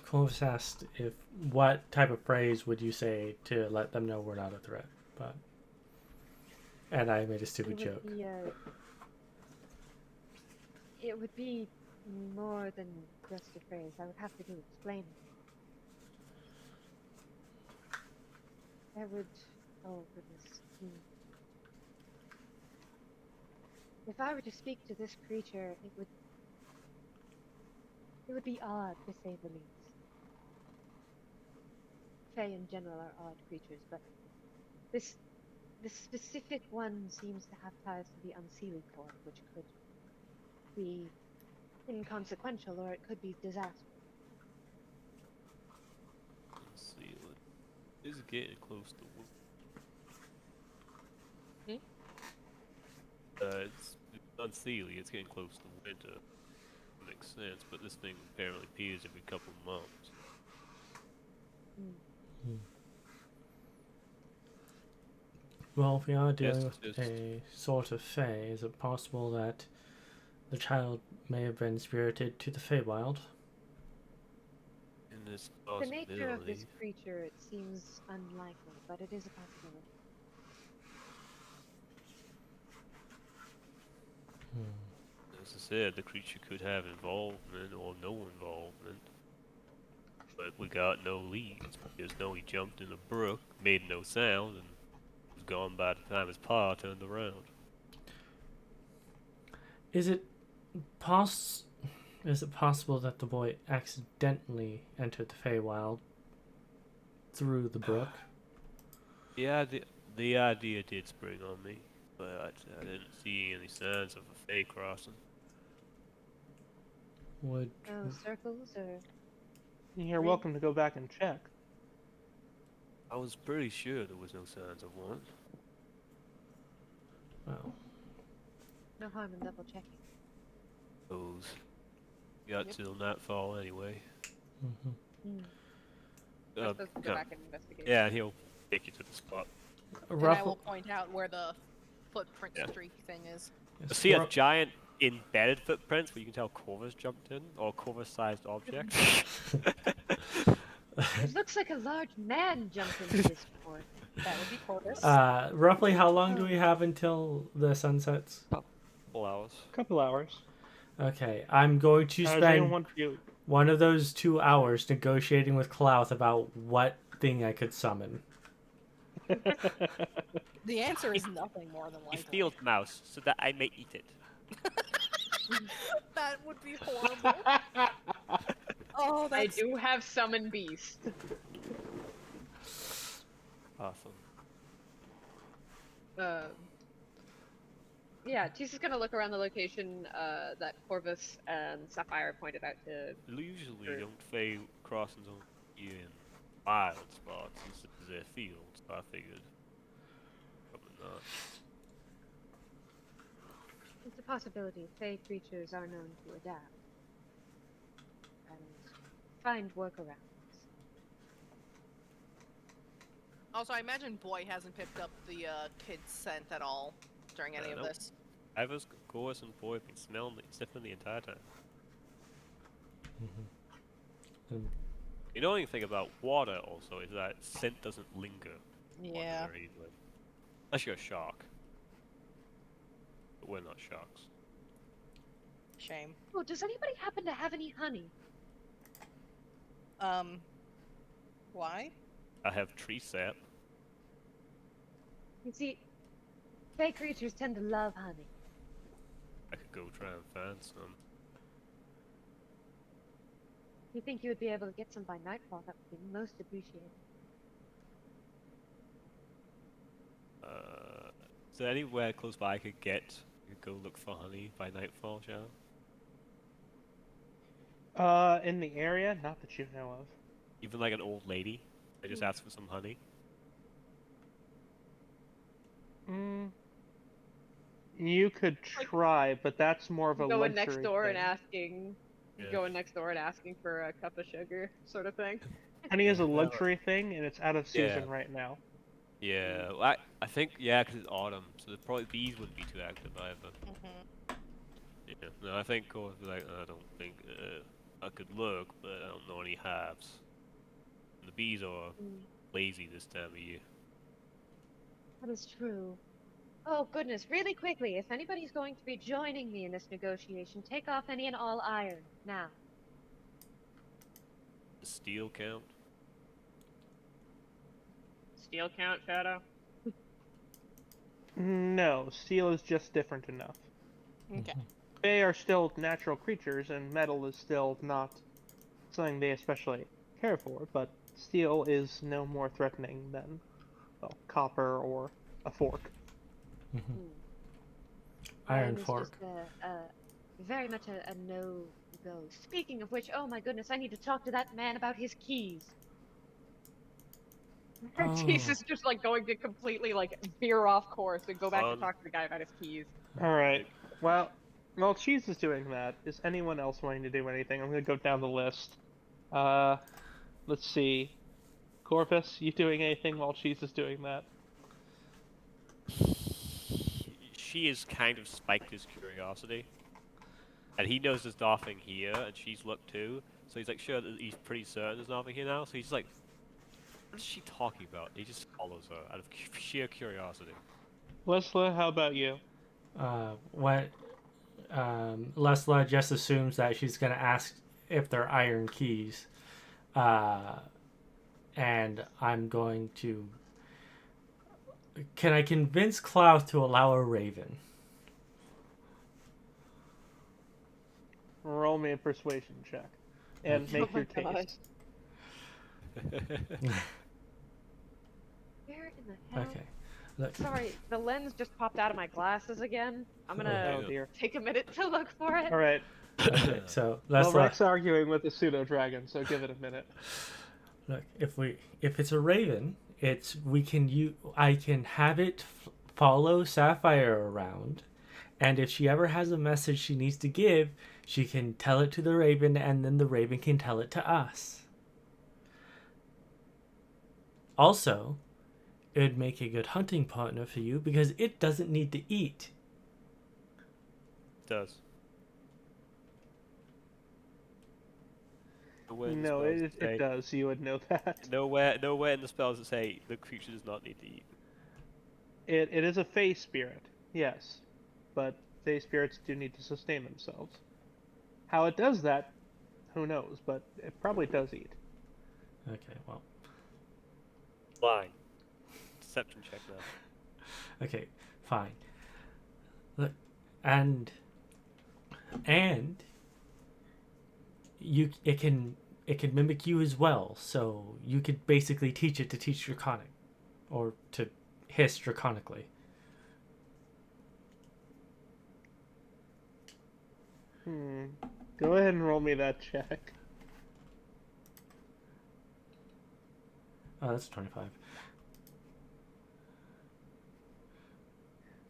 Corvus asked if what type of phrase would you say to let them know we're not a threat, but and I made a stupid joke. It would be more than just a phrase. I would have to explain. I would. Oh goodness. If I were to speak to this creature, it would be odd, to say the least. Fae in general are odd creatures, but this specific one seems to have ties to the Unseelie Corps, which could be inconsequential or it could be disastrous. Let's see. Is getting close to. It's Unseelie. It's getting close to winter. Makes sense, but this thing apparently appears every couple of months. Well, if we are dealing with a sort of fae, is it possible that the child may have been spirited to the Feywild? In this The nature of this creature, it seems unlikely, but it is a possibility. As I said, the creature could have involvement or no involvement. But we got no leads. Because no, he jumped in the brook, made no sound, and was gone by the time his paw turned around. Is it possible that the boy accidentally entered the Feywild through the brook? Yeah, the idea did spring on me, but I didn't see any signs of a Fey crossing. Would circles or? You're welcome to go back and check. I was pretty sure there was no signs of one. well, No harm in double checking. Those got till nightfall anyway. We're supposed to go back and investigate. Yeah, and he'll take you to the spot. And I will point out where the footprint streak thing is. See a giant embedded footprints where you can tell Corvus jumped in, or Corvus-sized objects. It looks like a large man jumped into this port. That would be Corvus. Roughly how long do we have until the sun sets? Couple hours. Couple hours. Okay, I'm going to spend You? one of those 2 hours negotiating with Klauth about what thing I could summon. The answer is nothing more than A likely. field mouse, so that I may eat it. That would be horrible. Oh, I that's... do have summon beast. Awesome. Yeah, Cheese is gonna look around the location that Corvus and Sapphire pointed out to. Usually don't Fey crossings on you in wild spots. This is their field, so I figured probably not. It's a possibility. Fey creatures are known to adapt and find workarounds. Also, I imagine Boy hasn't picked up the kid's scent at all during any of Nope. this. Ivar's, Corvus, and Boy have been sniffing the entire time. You know anything about water also is that scent doesn't linger. Yeah. Very easily. Unless you're a shark. But we're not sharks. Shame. Oh, does anybody happen to have any honey? Why? I have tree sap. You see, Fey creatures tend to love honey. I could go try and find some. You think you would be able to get some by nightfall? That would be most appreciated. Is there anywhere close by I could get? You could go look for honey by nightfall, shall In the area, not that you know of. Even like an old lady? They just ask for some honey? You could try, but that's more of a Going luxury next door thing. and asking. Yeah. Going next door and asking for a cup of sugar, sort of thing. Honey is a Well, luxury thing, and it's out of season right now. Yeah, well, I think, yeah, because it's autumn, so probably bees wouldn't be too active either. Mhm. Yeah, no, I think Corvus was like, I don't think, I could look, but I don't know any hives. The bees are lazy this time of year. That is true. Oh goodness, really quickly, if anybody's going to be joining me in this negotiation, take off any and all iron, now. The steel count? Steel count, Shadow? No, steel is just different enough. Okay. They are still natural creatures, and metal is still not something they especially care for, but steel is no more threatening than, well, copper or a fork. Iron Mine is fork. just very much a no-go. Speaking of which, oh my goodness, I need to talk to that man about his keys. Cheese is just like going to completely like veer off course and go back to Fun. talk to the guy about his keys. Alright, well, while Cheese is doing that, is anyone else wanting to do anything? I'm gonna go down the list. Let's see. Corvus, you doing anything while Cheese is doing that? She has kind of spiked his curiosity. And he knows there's nothing here, and she's looked too. So he's like, sure, that he's pretty certain there's nothing here now. So he's like, what is she talking about? He just follows her out of sheer curiosity. Lessla, how about you? Lessla just assumes that she's going to ask if they're iron keys. And I'm going to... Can I convince Klaus to allow a raven? Roll me a persuasion check. And Okay. make Oh my your case. Where in the hell? Okay. Look. Sorry, the lens just popped out of my glasses again. I'm gonna Oh dear. take a minute to look for it. Alright. Okay, so Well, Lessla... Rex's arguing with the pseudo-dragon, so give it a minute. Look, if it's a raven, I can have it follow Sapphire around, and if she ever has a message she needs to give, she can tell it to the raven, and then the raven can tell it to us. Also, it would make a good hunting partner for you because it doesn't need to eat. Does. No, it does. You would know that. Nowhere in the spells that say the creature does not need to eat. It is a Fey spirit, yes. But Fey spirits do need to sustain themselves. How it does that, who knows, but it probably does eat. Okay, well. Fine. Deception check now. Okay, fine. Look, and it can mimic you as well, so you could basically teach it to teach Draconic, or to hiss Draconically. Go ahead and roll me that check. Oh, that's 25.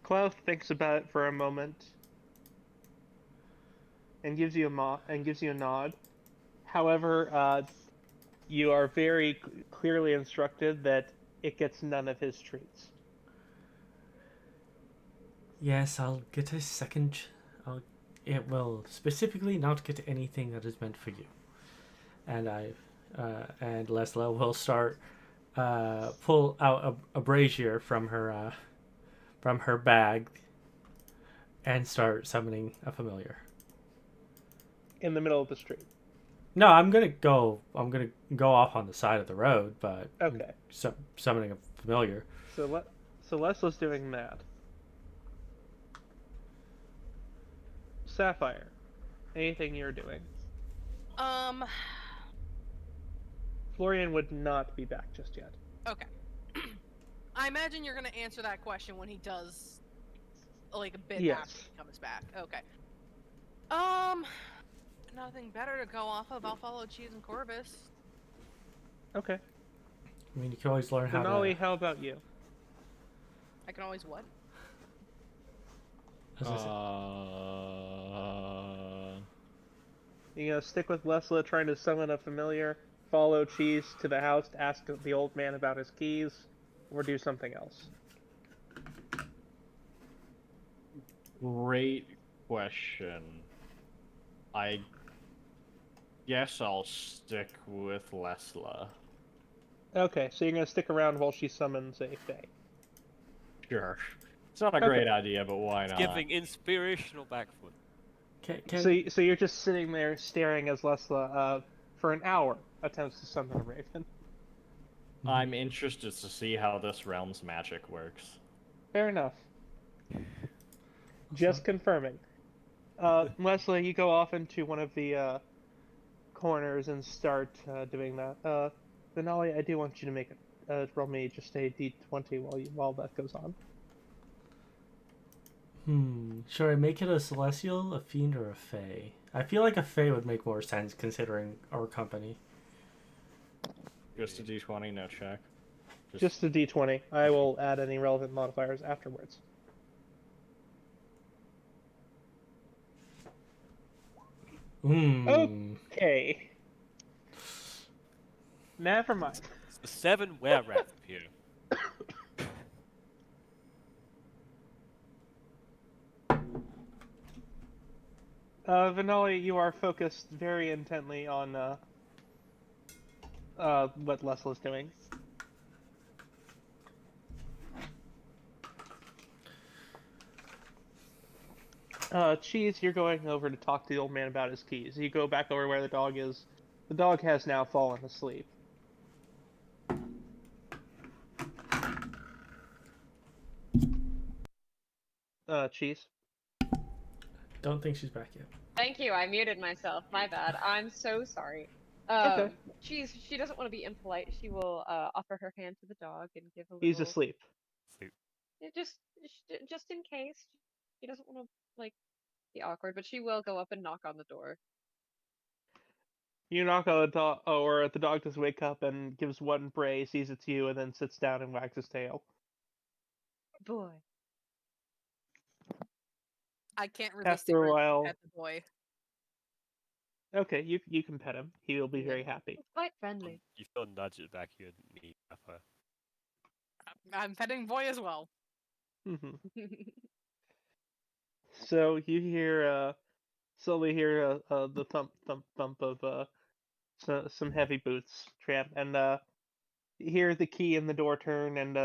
Klaus thinks about it for a moment and gives you a nod. However, you are very clearly instructed that it gets none of his treats. Yes, I'll get a second. It will specifically not get anything that is meant for you. And and Lessla will start pull out a brazier from her bag and start summoning a familiar. In the middle of the street. No, I'm gonna go off on the side of the road, but Okay. Summoning a familiar. So Lesla's doing that. Sapphire, anything you're doing? Florian would not be back just yet. Okay. I imagine you're gonna answer that question when he does, like, a bit after he comes back. Okay. Nothing better to go off of. I'll follow Cheese and Corvus. Okay. I mean, you can always learn how Venali, to... how about you? I can always what? You gonna stick with Lessla trying to summon a familiar? follow Cheese to the house to ask the old man about his keys, or do something else? Great question. I guess I'll stick with Lessla. Okay, so you're gonna stick around while she summons a fae. Sure. It's not a Okay. great idea, but why not? Giving inspirational backfoot. So you're just sitting there staring as Lessla, for an hour, attempts to summon a raven. I'm interested to see how this realm's magic works. Fair enough. Just confirming. Leslie, you go off into one of the corners and start doing that. Venali, I do want you to make roll me just a d20 while that goes on. Should I make it a celestial, a fiend, or a fae? I feel like a fae would make more sense considering our company. Just a d20, no check. Just a d20. I will add any relevant modifiers afterwards. Okay. Never mind. The 7 were-rats appear. Venali, you are focused very intently on what Lesla's doing. Cheese, you're going over to talk to the old man about his keys. You go back over where the dog is. The dog has now fallen asleep. Cheese? Don't think she's back yet. Thank you, I muted myself. My bad. I'm so sorry. Okay. She doesn't want to be impolite. She will offer her hand to the dog and give a little... He's asleep. Sleep. Just in case. She doesn't want to, like, be awkward, but she will go up and knock on the door. You knock on the dog, or the dog does wake up and gives one bray, sees it's you, and then sits down and wags his tail. Boy. I can't resist After a the while- pet the boy. Okay, you can pet him. He will be very happy. It's quite friendly. You feel a nudge at the back of your knee, Sapphire. I'm petting boy as well. hmm So you hear, slowly hear the thump, thump, thump of some heavy boots tramp, and you hear the key in the door turn, and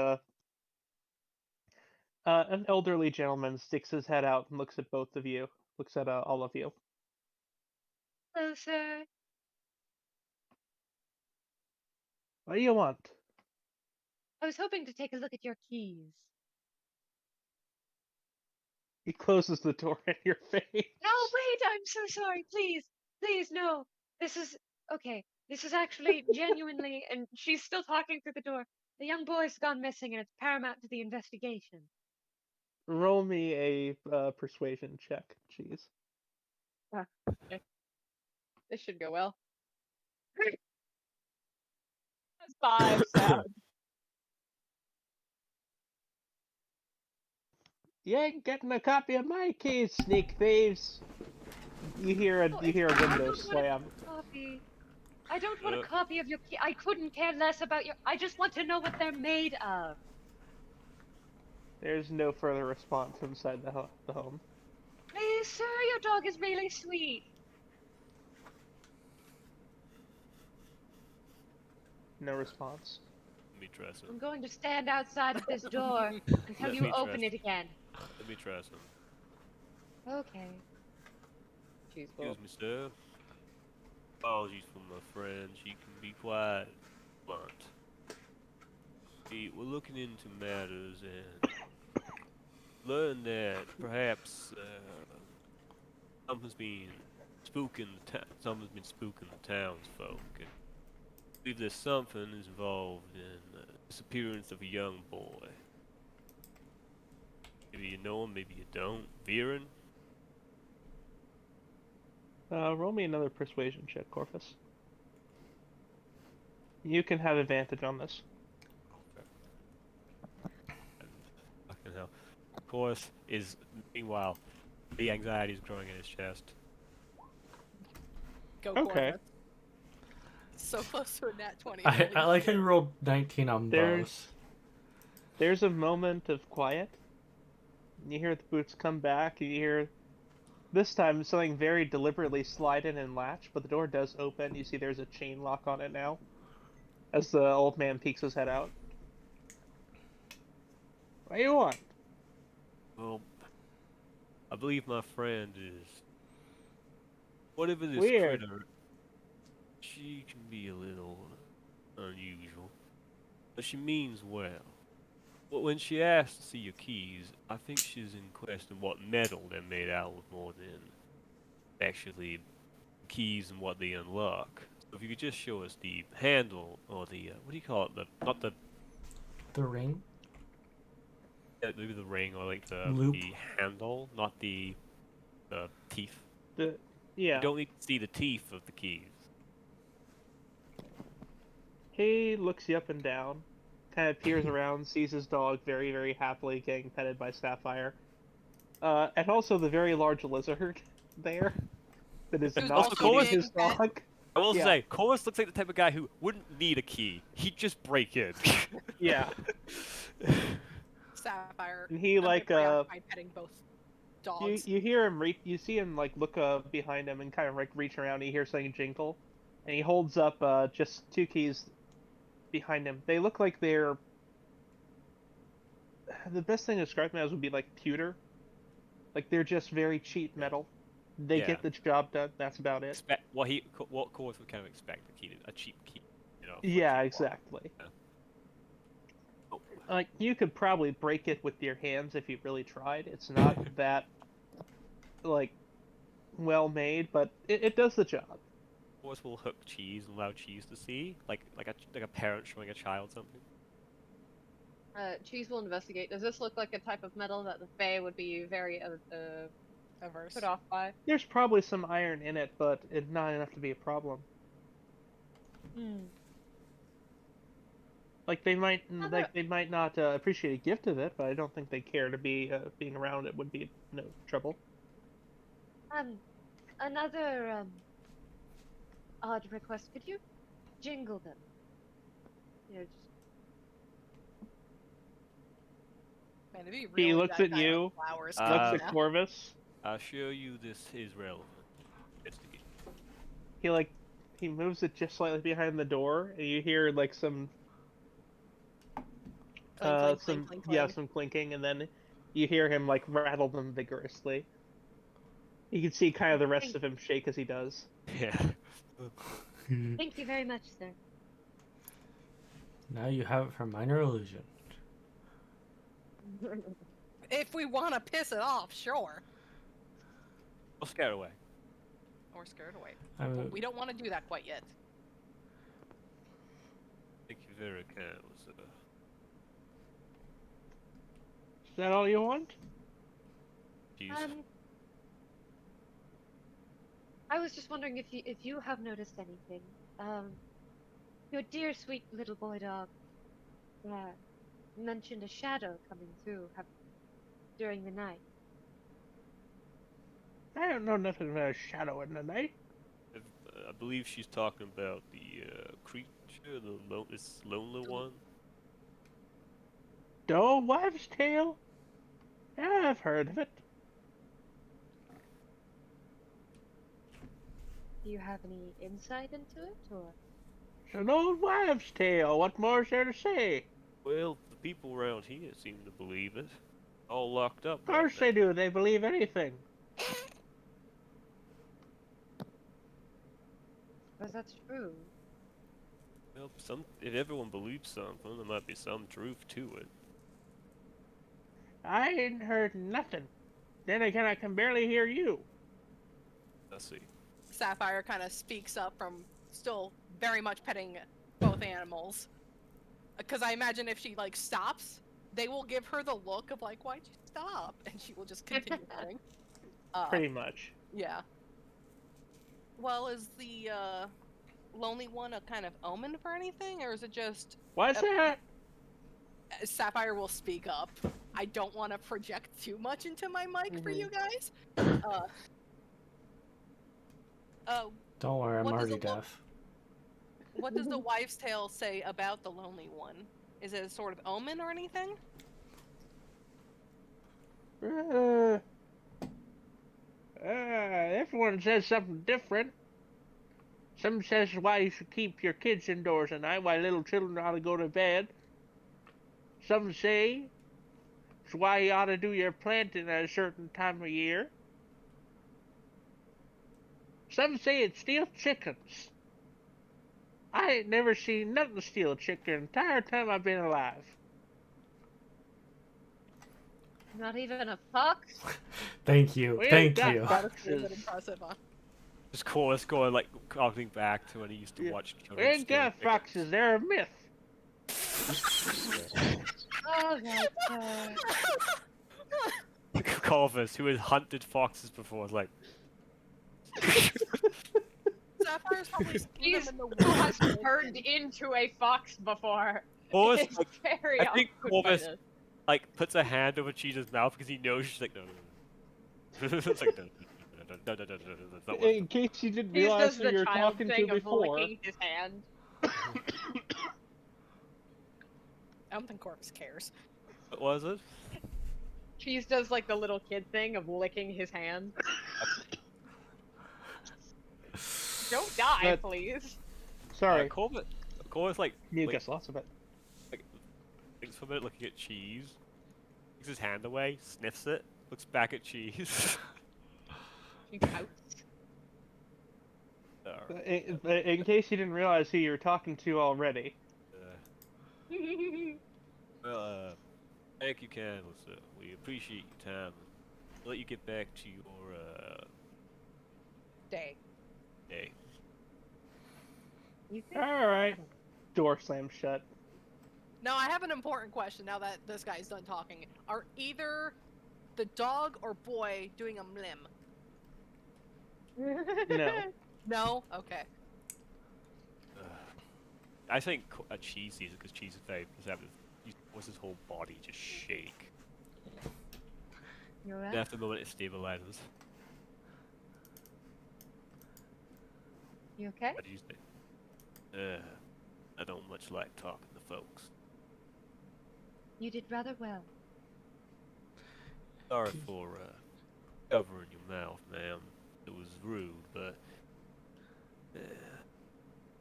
an elderly gentleman sticks his head out and looks at both of you. Looks at all of you. Hello, sir. What do you want? I was hoping to take a look at your keys. He closes the door in your face. No, wait, I'm so sorry. Please, please, no. This is okay. This is actually genuinely, and she's still talking through the door. The young boy's gone missing, and it's paramount to the investigation. Roll me a persuasion check, Cheese. This should go well. That's 5, so. You ain't getting a copy of my keys, sneak thieves. You hear a window slam. Copy. I don't want a copy of your key. I couldn't care less about your. I just want to know what they're made of. There's no further response inside the home. Please, sir, your dog is really sweet. No response. Let me try some. I'm going to stand outside of this door until Let you me open trust. it again. Let me try some. Okay. She's Excuse me, sir. Apologies for my friend. She can be quite blunt. We're looking into matters and learned that perhaps something's been spooking the townsfolk. And I believe there's something is involved in the disappearance of a young boy. Maybe you know him, maybe you don't. Viren? Roll me another persuasion check, Corvus. You can have advantage on this. Fucking hell. Of course, meanwhile, the anxiety is growing in his chest. Go Okay. Corvus. So close to a nat 20. I like how you rolled 19 on both. There's a moment of quiet. You hear the boots come back, and you hear this time something very deliberately slide in and latch, but the door does open. You see there's a chain lock on it now, as the old man peeks his head out. What do you want? Well, I believe my friend is... Whatever this Weird. critter... She can be a little unusual. But she means well. But when she asked to see your keys, I think she's in question what metal they're made out of more than actually keys and what they unlock. So if you could just show us the handle, or the, what do you call it? Not the... The ring? Yeah, maybe the ring, or like the Loop. handle, not the teeth. Yeah. You don't need to see the teeth of the keys. He looks you up and down, kind of peers around, sees his dog very, very happily getting petted by Sapphire. And also the very large lizard there that is Who's not also eating his being dog. I will Yeah. say, Corvus looks like the type of guy who wouldn't need a key. He'd just break in. Yeah. Sapphire. And he, I'm like, preoccupied petting both You, dogs. you hear him you see him like look behind him and kind of like reach around. You hear something jinkle, and he holds up just two keys behind him. They look like they're the best thing to describe them as would be like pewter. Like they're just very cheap metal. They Yeah. get the job done. That's about it. What Corvus would kind of expect, a cheap key, you know. for a Yeah, cheap one. exactly. Yeah. Oh. Like you could probably break it with your hands if you really tried. It's not that like well made, but it does the job. Corvus will hook Cheese and allow Cheese to see, like a parent showing a child something. Cheese will investigate. Does this look like a type of metal that the Fae would be very Averse. put off by? There's probably some iron in it, but it's not enough to be a problem. Like they might not appreciate a gift of it, but I don't think they care to be being around it would be no trouble. Another odd request. Could you jingle them? You know, just Man, it'd be He really looks that at guy you, with flowers looks coming at out. Corvus. I assure you this is relevant. Investigate. He moves it just slightly behind the door, and you hear like some Clink, clink, clink, clink, clink. some clinking, and then you hear him like rattle them vigorously. You can see kind of the rest of him shake as he does. Yeah. thank you very much, sir. Now you have it for minor illusion. If we want to piss it off, sure. Or scare away. Or scared away. I mean, We don't want to do that quite yet. Thank you very kind, sir. Is that all you want? Cheese. I was just wondering if you have noticed anything. Your dear sweet little boy dog mentioned a shadow coming through during the night. I don't know nothing about a shadow in the night. I believe she's talking about the creature, this lonely one. Doe wives' tale? Yeah, I've heard of it. Do you have any insight into it, or? It's an old wives' tale. What more is there to say? Well, the people around here seem to believe it. All locked up. Of course they do. They believe anything. Because that's true. Well, if everyone believes something, there might be some truth to it. I ain't heard nothing. Then again, I can barely hear you. I see. Sapphire kind of speaks up from still very much petting both animals. Because I imagine if she, like, stops, they will give her the look of, like, why'd you stop? And she will just continue petting. Pretty much. Yeah. Well, is the lonely one a kind of omen for anything, or is it just What's that? Sapphire will speak up? I don't want to project too much into my mic for you guys. don't worry, I'm what does already it look- deaf. What does the wives' tale say about the lonely one? Is it a sort of omen or anything? Everyone says something different. Some says why you should keep your kids indoors at night, why little children ought to go to bed. Some say it's why you ought to do your planting at a certain time of year. Some say it steals chickens. I ain't never seen nothing steal a chicken the entire time I've been alive. Not even a fox? Thank you. We Thank ain't you. got Pretty foxes. impressive, huh? Just Chorus going like harking back to when he used to Yeah. watch We children ain't steal got chickens. foxes, they're a myth. All right, sir. Corvus, who has hunted foxes before, is like, Sapphire's probably seen He's them in the who has woods. turned into a fox before. Corvus, It's like, very I think awkward by Corvus, this. like, puts a hand over Cheetah's mouth because he knows she's like, no. It's like, no. That's not what In case you didn't He realize does who the you're child talking thing to of before. licking his hand. I don't think Corvus cares. What was it? Cheese does like the little kid thing of licking his hand. Don't die, But- please. Sorry, Corvus like mucus, lots of it. thinks for a minute, looking at Cheese, takes his hand away, sniffs it, looks back at Cheese. She pouts. In case you didn't realize who you're talking to already. Well, thank you, Candlestick. We appreciate your time. We'll let you get back to your Day. day. You think? Alright. Door slams shut. Now, I have an important question now that this guy's done talking. Are either the dog or boy doing a mlim? No. No? Okay. I think Cheese sees it because Cheese is very perceptive. He wants his whole body just shake. You're And right. after a moment, it stabilizes. You okay? What do you say? I don't much like talking to folks. You did rather well. Sorry for covering your mouth, ma'am. It was rude, but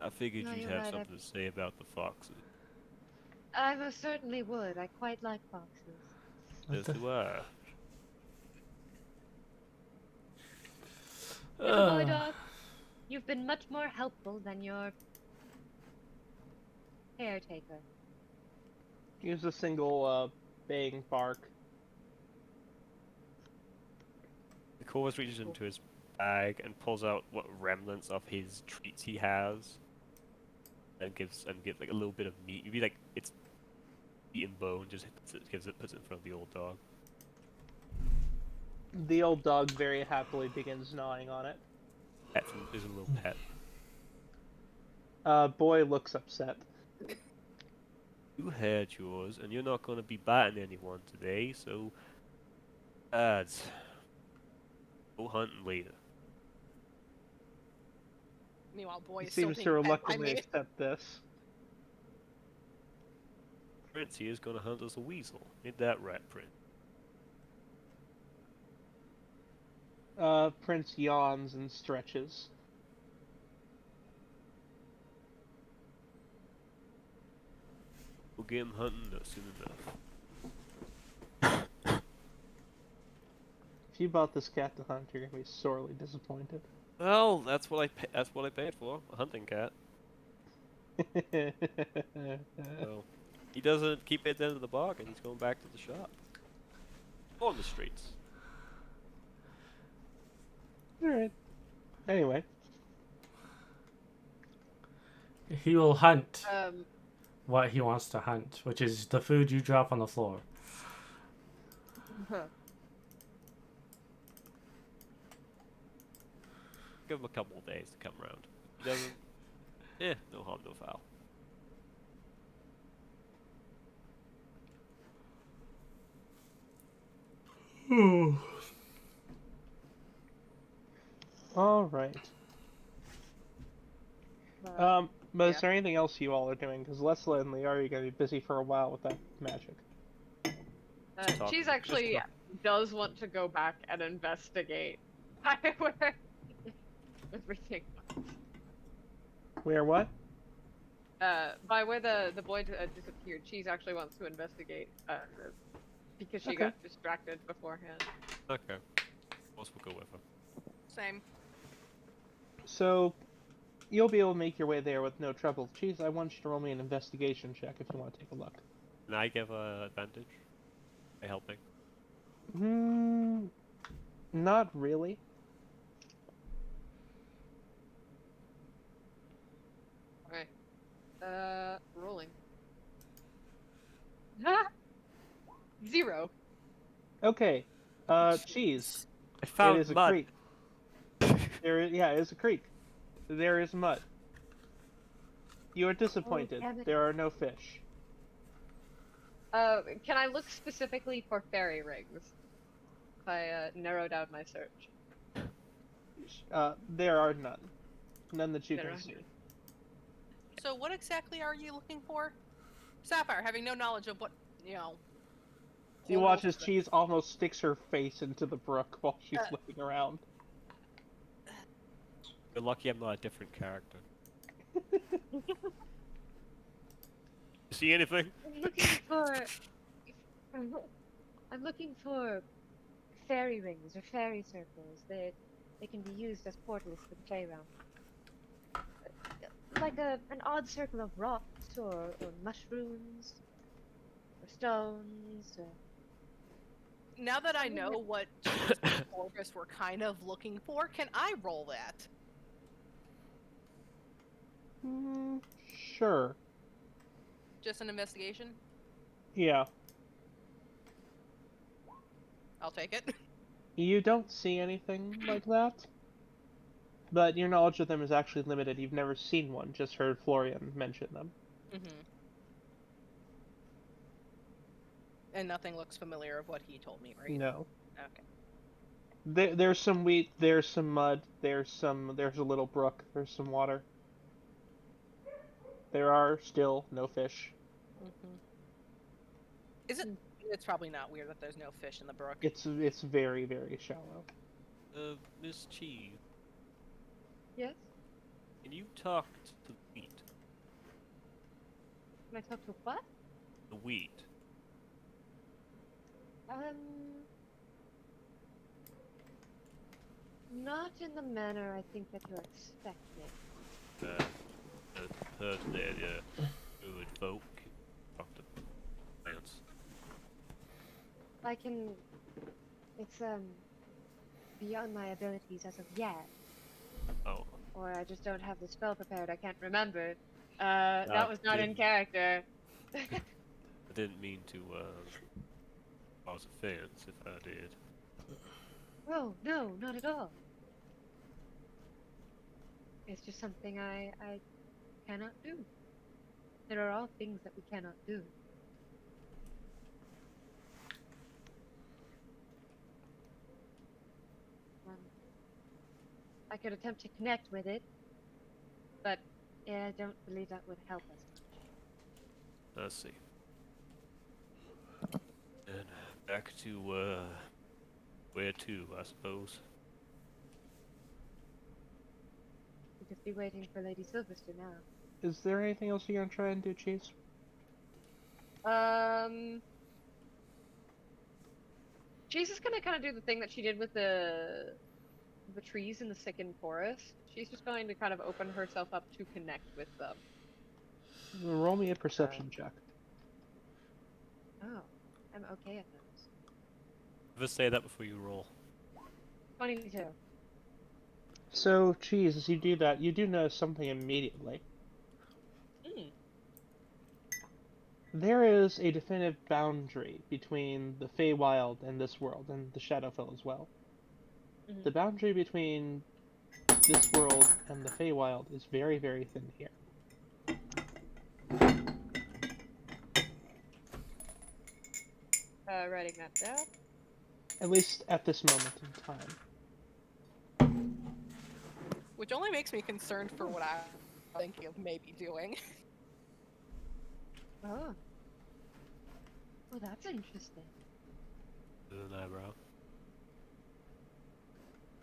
I figured No, you'd you're have right, something to say about the foxes. I most certainly would. I quite like foxes. As do I. Little boy dog, you've been much more helpful than your caretaker. Use a single baying bark. The Corvus reaches into his bag and pulls out what remnants of his treats he has, and gives like a little bit of meat. Maybe like it's eaten bone. Just puts it in front of the old dog. The old dog very happily begins gnawing on it. There's a little pet. Boy looks upset. You had yours, and you're not going to be biting anyone today, so ads. Go hunting later. Meanwhile, boy He is still seems being to pet by reluctantly me. accept this. Prince here is going to hunt us a weasel. Ain't that right, Prince? Prince yawns and stretches. We'll get him hunting soon enough. If you bought this cat to hunt, you're gonna be sorely disappointed. Well, that's what I paid for. A hunting cat. So he doesn't keep it at the end of the bargain. He's going back to the shop. Or on the streets. Alright. Anyway. He will hunt Um, what he wants to hunt, which is the food you drop on the floor. Give him a couple of days to come around. He doesn't. No harm, no foul. Alright. Well, But is Yeah. there anything else you all are doing? Because Lessla and Lee are going to be busy for a while with that magic. Talking Cheese to actually Krista. does want to go back and investigate where everything Where what? by where the boy disappeared. Cheese actually wants to investigate because she Okay. got distracted beforehand. Okay. We'll go with her. Same. So, you'll be able to make your way there with no trouble. Cheese, I want you to roll me an investigation check if you want to take a look. Can I give her advantage? By helping? Hmm. Not really. Okay. Rolling. 0. Okay. Cheese. I It found is a mud. creek. Yeah, it is a creek. There is mud. You are disappointed. damn it. There are no fish. Can I look specifically for fairy rings? If I narrow down my search. There are none. None that you There can are see. none. So what exactly are you looking for? Sapphire, having no knowledge of what, you know... You whole watch as world- Cheese almost sticks her face into the brook while she's looking around. You're lucky I'm not a different character. See anything? I'm looking for. I'm looking for fairy rings or fairy circles. They can be used as portals for the playground. Like an odd circle of rocks or mushrooms or stones or. Now that I know what Corvus were kind of looking for, can I roll that? Sure. Just an investigation? Yeah. I'll take it. You don't see anything like that. But your knowledge of them is actually limited. You've never seen one, just heard Florian mention them. Mm-hmm. And nothing looks familiar of what he told me, right? No. Okay. There's some wheat, there's some mud, there's a little brook, there's some water. There are still no fish. Mm-hmm. Is it... It's probably not weird that there's no fish in the brook. It's very, very shallow. Miss Cheese, Yes? can you talk to the wheat? Can I talk to what? The wheat. Not in the manner I think that you're expecting. I've heard that good folk talk to plants. I can. It's beyond my abilities as of yet. Oh. Or I just don't have the spell prepared. I can't remember. That was not in didn't- character. I didn't mean to cause offense if I did. Oh, no, not at all. It's just something I cannot do. There are all things that we cannot do. I could attempt to connect with it, but yeah, I don't believe that would help us. Let's see. And back to where to, I suppose. We could be waiting for Lady Silverster now. Is there anything else you're gonna try and do, Cheese? Cheese is gonna kind of do the thing that she did with the trees in the sickened forest. She's just going to kind of open herself up to connect with them. Roll me a perception check. Oh, I'm okay at those. Just say that before you roll. 22. So, Cheese, as you do that, you do notice something immediately. There is a definitive boundary between the Feywild and this world, and the Shadowfell as well. Mhm. The boundary between this world and the Feywild is very, very thin here. Writing that down. At least at this moment in time. Which only makes me concerned for what I thinking of maybe doing. Oh. Well, that's interesting. An eyebrow.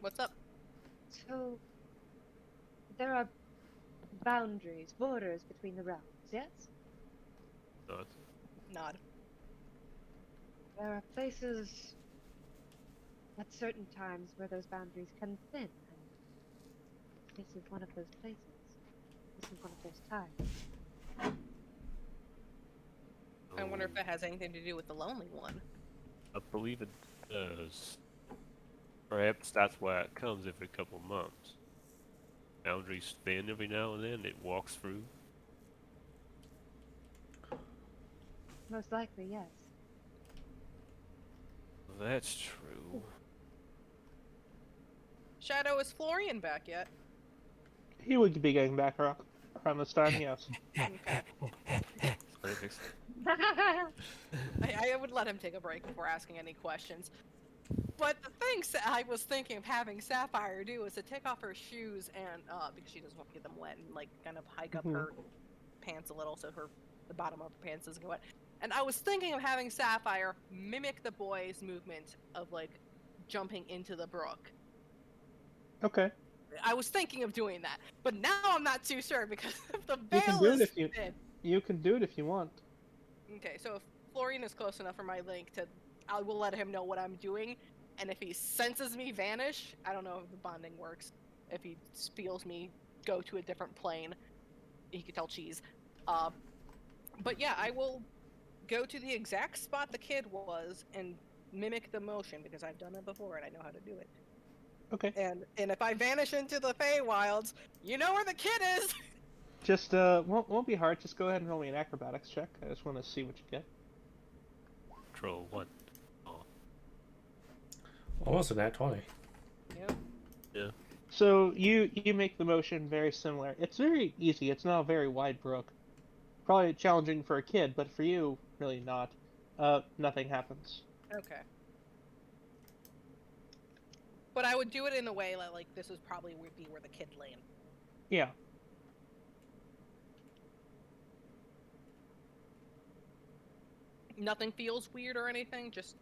What's up? So, there are boundaries, borders between the realms, yes? Nice. Nod. There are places at certain times where those boundaries can thin, and this is one of those places. This is one of those times. I wonder if it has anything to do with the lonely one. I believe it does. Perhaps that's why it comes every couple of months. Boundaries spin every now and then, it walks through. Most likely, yes. That's true. Shadow, is Florian back yet? He would be getting back around this time, yes. I would let him take a break before asking any questions. But the things that I was thinking of having Sapphire do is to take off her shoes and because she doesn't want to get them wet, and like kind of hike up her pants a little so the bottom of her pants doesn't get wet. And I was thinking of having Sapphire mimic the boy's movement of like jumping into the brook. Okay. I was thinking of doing that, but now I'm not too sure because if the You can veil do it is if you thin. you can do it if you want. Okay, so if Florian is close enough for my link to, I will let him know what I'm doing, and if he senses me vanish, I don't know if the bonding works. If he feels me go to a different plane, he could tell Cheese. But yeah, I will go to the exact spot the kid was and mimic the motion because I've done it before and I know how to do it. Okay. And if I vanish into the Feywilds, you know where the kid is. Just won't be hard. Just go ahead and roll me an acrobatics check. I just want to see what you get. Control 1. Oh. Almost a nat 20. Yep. Yeah. So you make the motion very similar. It's very easy. It's not a very wide brook. Probably challenging for a kid, but for you, really not. Nothing happens. Okay. But I would do it in a way like this is probably would be where the kid landed. Yeah. Nothing feels weird or anything, just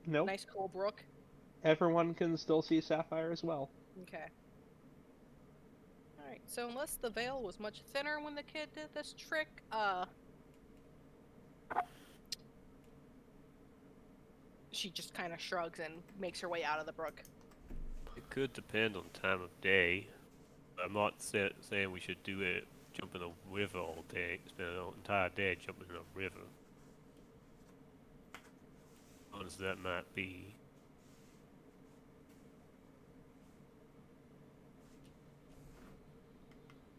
Nope. nice cool brook. Everyone can still see Sapphire as well. Okay. Alright, so unless the veil was much thinner when the kid did this trick, she just kind of shrugs and makes her way out of the brook. It could depend on time of day. I'm not saying we should do it, jump in a river all day, spend an entire day jumping in a river. As that might be.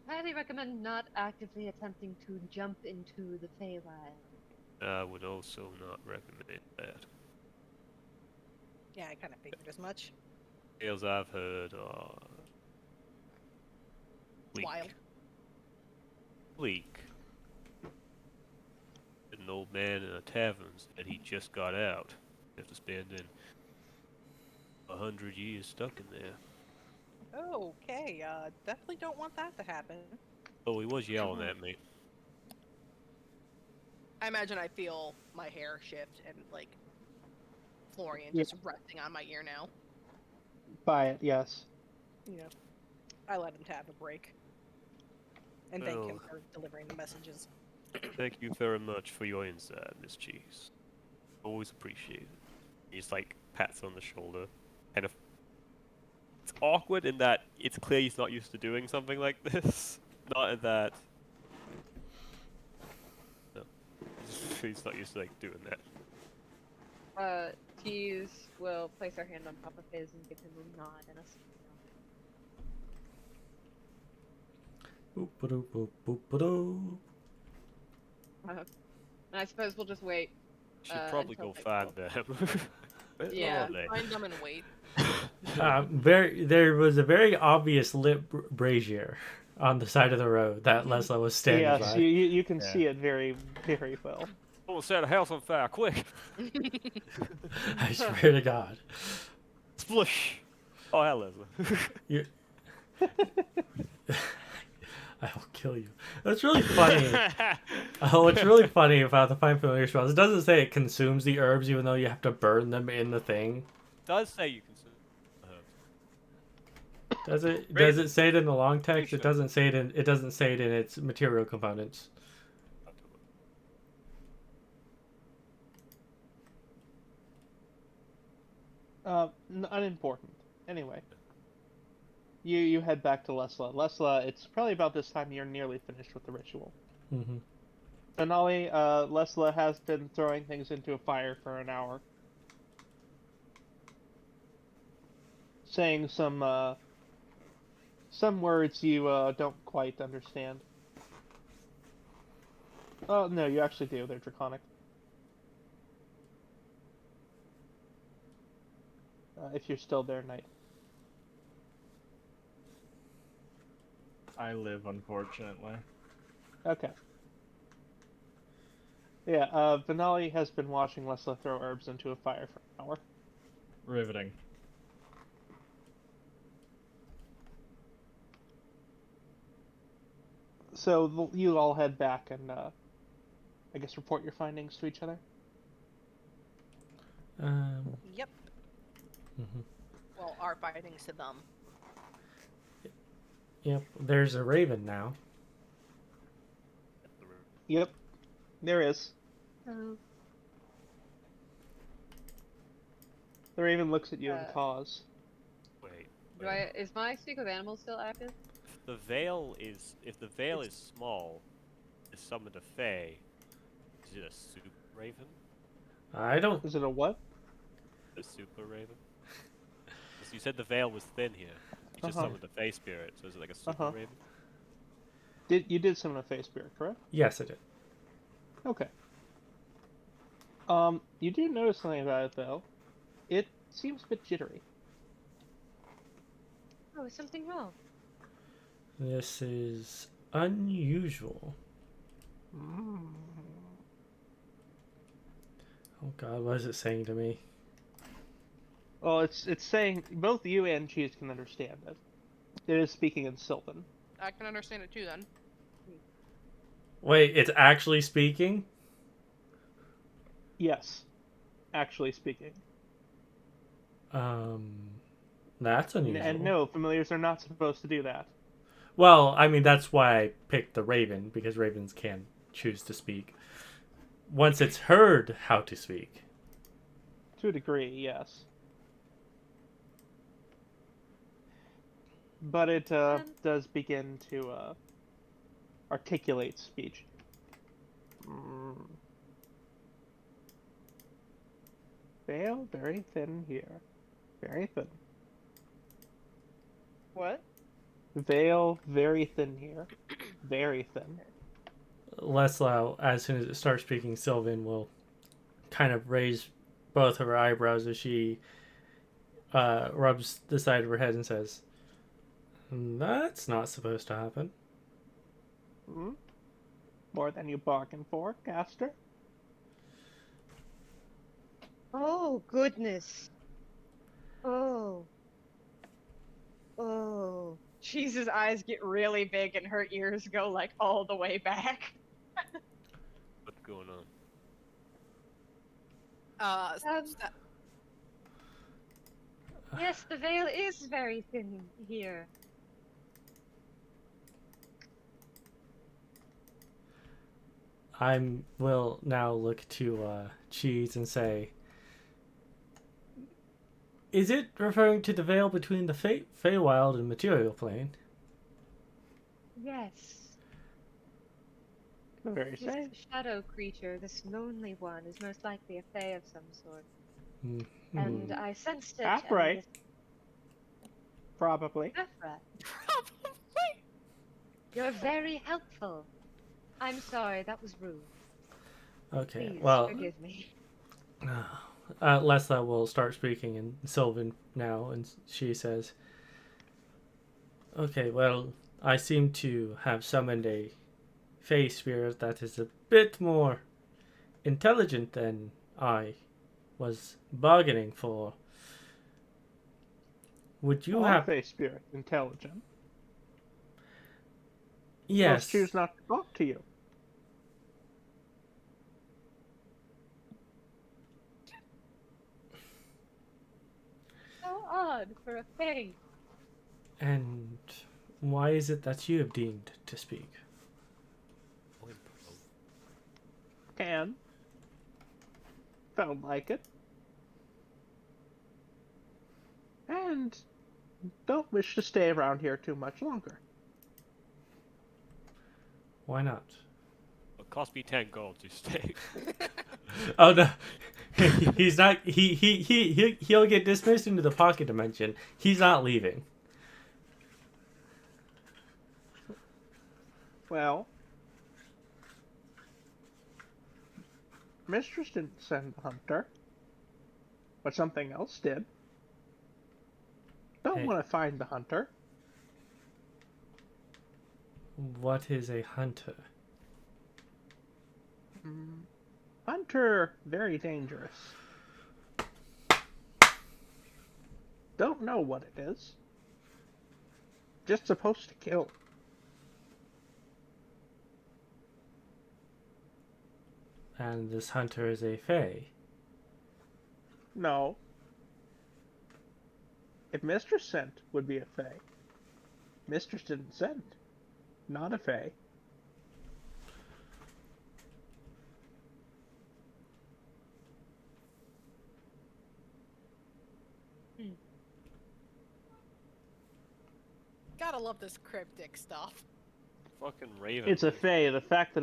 Highly recommend not actively attempting to jump into the Feywild. I would also not recommend that. Yeah, I kind of figured as much. Tales I've heard are bleak. Wild. Bleak. An old man in a tavern said he just got out after spending 100 years stuck in there. Okay, definitely don't want that to happen. Oh, he was yelling at me. I imagine I feel my hair shift and, like, Florian Yeah. just resting on my ear now. Buy it, yes. You know, I let him to have a break. And thank him Oh. for delivering the messages. Thank you very much for your insight, Miss Cheese. Always appreciate it. He just like pats on the shoulder. Kind of. It's awkward in that it's clear he's not used to doing something like this. Not in that. No. He's not used to like doing that. Tease will place her hand on top of his and give him a nod and a smile. Boop-a-doop, boop, boop-a-doo. And I suppose we'll just wait. Should probably until go find them. Where Yeah. are they? Find them and wait. There was a very obvious lit brazier on the side of the road that Lessla was standing Yes, by. you can Yeah. see it very, very well. Almost set a house on fire, quick! I swear to God. Splush! Oh, hell, Leslie. You... I will kill you. That's really funny. What's really funny about the Find Familiar spells, it doesn't say it consumes the herbs, even though you have to burn them in the thing. It does say you can herbs. Does it? Really? Does it say it in the long text? Pretty It sure. doesn't say it in. It doesn't say it in its material components. Unimportant. Anyway, you head back to Lessla. Lessla, it's probably about this time you're nearly finished with the ritual. Mm-hmm. Venali, Lessla has been throwing things into a fire for an hour, saying some words you don't quite understand. Oh no, you actually do. They're draconic. If you're still there, Knight. I live, unfortunately. Okay. Yeah, Venali has been watching Lessla throw herbs into a fire for an hour. Riveting. So you all head back and, I guess, report your findings to each other. Yep. Mm-hmm. Well, our findings to them. Yep. There's a raven now. Yep, there is. Oh, The raven looks at you and caws. Wait. Is my Speak of Animals still active? If the veil is small, is summoned a fae. Is it a super raven? I don't. Is it a what? A super raven? 'Cause you said the veil was thin here. You just summoned a fae spirit, so is it like a super raven? You did summon a face spirit, correct? Yes, I did. Okay. You do notice something about it though. It seems a bit jittery. oh, is something wrong? This is unusual. Oh God, what is it saying to me? Well, it's saying both you and Cheese can understand it. It is speaking in Sylvan. I can understand it too then. Wait, it's actually speaking? Yes, actually speaking. That's unusual. And no, familiars are not supposed to do that. Well, I mean, that's why I picked the raven, because ravens can choose to speak. Once it's heard how to speak. To a degree, yes. But it does begin to articulate speech. Veil very thin here. Very thin. What? Veil very thin here. Very thin. Lessla, as soon as it starts speaking, Sylvan will kind of raise both of her eyebrows as she rubs the side of her head and says, "That's not supposed to happen." More than you bargained for, Caster? Oh, goodness. Oh. Oh. Cheese's eyes get really big and her ears go like all the way back. What's going on? Yes, the veil is very thin here. I will now look to Cheese and say, "Is it referring to the veil between the Feywild and material plane?" Yes. The very This same. shadow creature, this lonely one, is most likely a fae of some sort. Mm-hmm. And I sensed it. Half and right. this- Probably. Half right. You're very helpful. I'm sorry, that was rude. Okay, Please well, forgive me. Lessla will start speaking in Sylvan now, and she says, "Okay, well, I seem to have summoned a Fey spirit that is a bit more intelligent than I was bargaining for. Would you You have..." face spirit, intelligent. Yes. choose not to talk to you. So odd for a fae. And why is it that you have deemed to speak? Can. Felt like it. And don't wish to stay around here too much longer. Why not? It cost me 10 gold to stay. Oh no, he's not. He'll get dismissed into the pocket dimension. He's not leaving. Well, Mistress didn't send the hunter, but something else did. Don't Hey. want to find the hunter. What is a hunter? Hunter, very dangerous. Don't know what it is. Just supposed to kill. And this hunter is a fae. No. If Mistress sent, would be a fae. Mistress didn't send. Not a fae. Gotta love this cryptic stuff. Fucking Raven. It's a fae. The fact that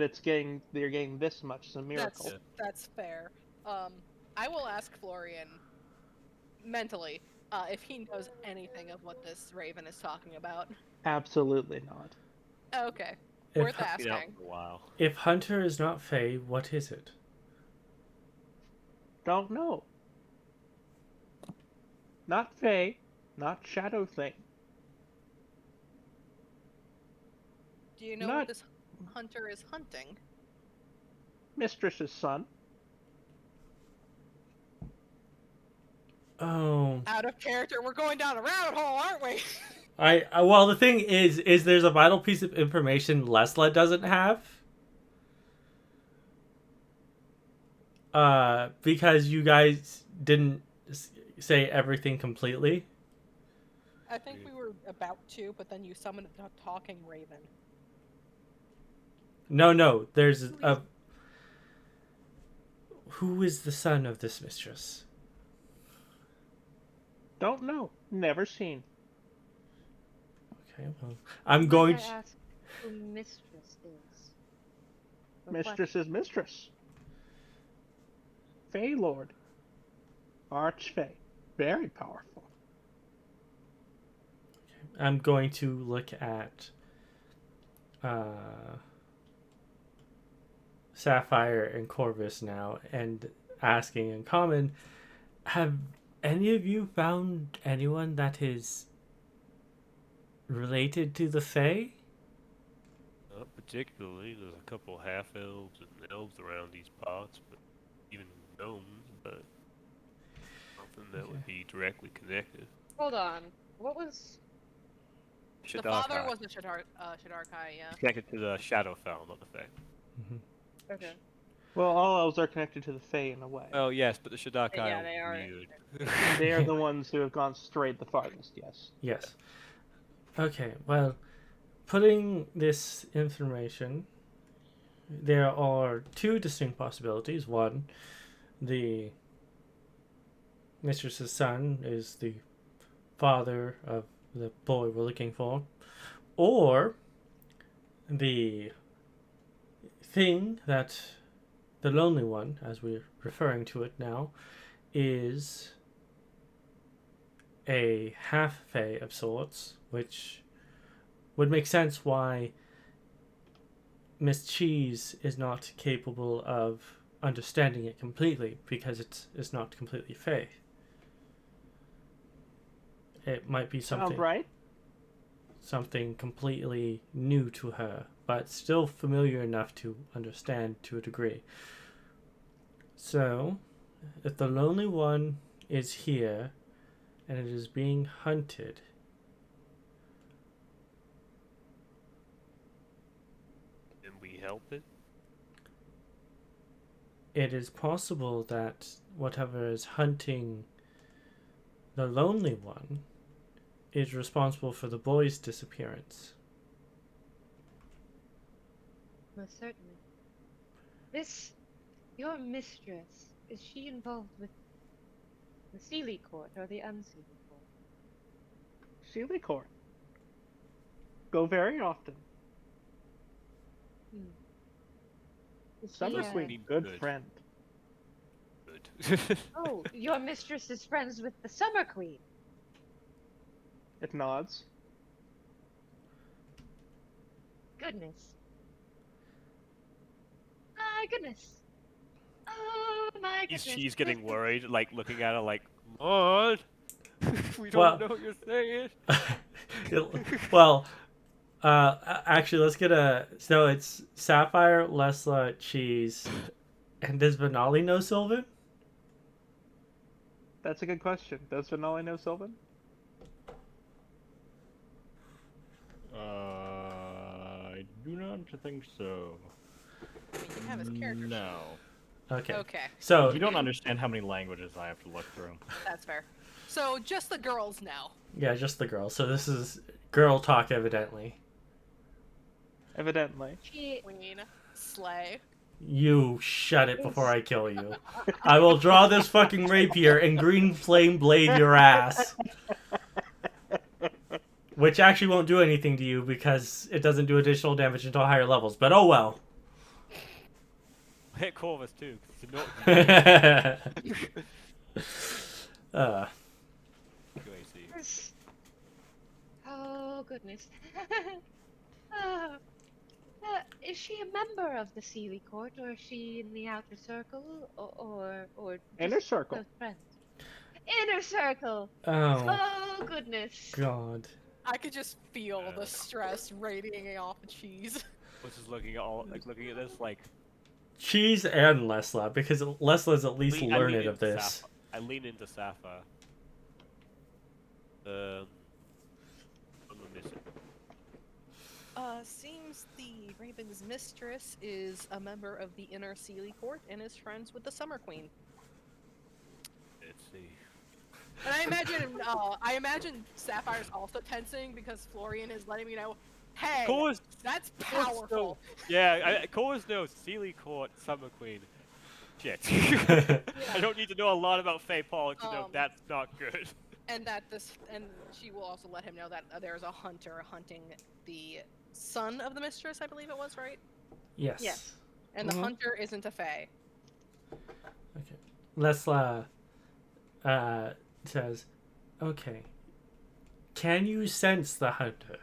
they're getting this much is a miracle. That's fair. I will ask Florian mentally if he knows anything of what this raven is talking about. Absolutely not. Okay, If worth hu- Been out asking. for a while. If hunter is not fae, what is it? Don't know. Not fae, not shadow thing. Do you know Not- what this hunter is hunting? Mistress's son. Oh, Out of character, we're going down a rabbit hole, aren't we? well, the thing is there's a vital piece of information Lessla doesn't have. Because you guys didn't say everything completely. I think we were about to, but then you summoned a talking raven. No, there's a. Who is the son of this mistress? Don't know. Never seen. Okay, well, I'm going Might I to. ask who Mistress is? Or what- Mistress is mistress. Fae Lord. Archfey. Very powerful. I'm going to look at Sapphire and Corvus now and asking in common, have any of you found anyone that is related to the Fae? Not particularly. There's a couple half-elves and elves around these parts, but even gnomes, but nothing that would be directly connected. Hold on. What was? The father was a Shadarkai, yeah. connected to the Shadowfell, not the Fae. Okay. Well, all elves are connected to the Fae in a way. Oh yes, but the Shadakai Yeah, they are. weird. They are the ones who have gone straight the farthest, yes. Yes. Okay, well, putting this information, there are two distinct possibilities. One, the mistress's son is the father of the boy we're looking for, or the thing that the lonely one, as we're referring to it now, is a half fae of sorts, which would make sense why Miss Cheese is not capable of understanding it completely, because it's not completely fae. It might be something Sound right? something completely new to her, but still familiar enough to understand to a degree. So, if the lonely one is here and it is being hunted, he help it? It is possible that whatever is hunting the lonely one is responsible for the boy's disappearance. Most certainly. Your mistress, is she involved with the Sealy Court or the Unsealy Court? Sealy Court. Go very often. Is she, Summer Queen, good Good. friend. Good. Oh, your mistress is friends with the Summer Queen. It nods. Goodness. My goodness. Oh my goodness. She's getting worried, like looking at her like, come on. We Well- don't know what you're saying. Well, actually, let's get a. So it's Sapphire, Lessla, Cheese, and does Venali know Sylvan? That's a good question. Does Venali know Sylvan? I do not think so. I mean, you have his character sheet. No. Okay. Okay, So You don't understand how many languages I have to look through. that's fair. So just the girls now. yeah, just the girl. So this is girl talk, evidently. Evidently. She Queen, slay. You shut it before I kill you. I will draw this fucking rapier and green flame blade your ass. Which actually won't do anything to you because it doesn't do additional damage until higher levels. But oh well. Hit Corvus too. 'Cause it's not is... Oh goodness. uh, is she a member of the Sealy Court, or is she in the outer circle, or just Inner circle. close friends? Inner circle. Oh Oh goodness. god. I could just feel the stress radiating off the cheese. was just looking at this like. Cheese and Lessla, because Lesla's at least I lean learned into of this. Sapphire. I lean into Sapphire. I'm missing. Seems the Raven's mistress is a member of the Inner Sealy Court and is friends with the Summer Queen. Let's see. And I imagine Sapphire's also tensing because Florian is letting me know, hey, Corvus, that's powerful. yeah, Corvus knows Sealy Court, Summer Queen. Shit. I don't need to know a lot about Fey politics to know that's not good. And she will also let him know that there's a hunter hunting the son of the mistress, I believe it was, right? Yes. Yes. And the hunter isn't a Fey. Okay. Lessla says, okay. Can you sense the hunter?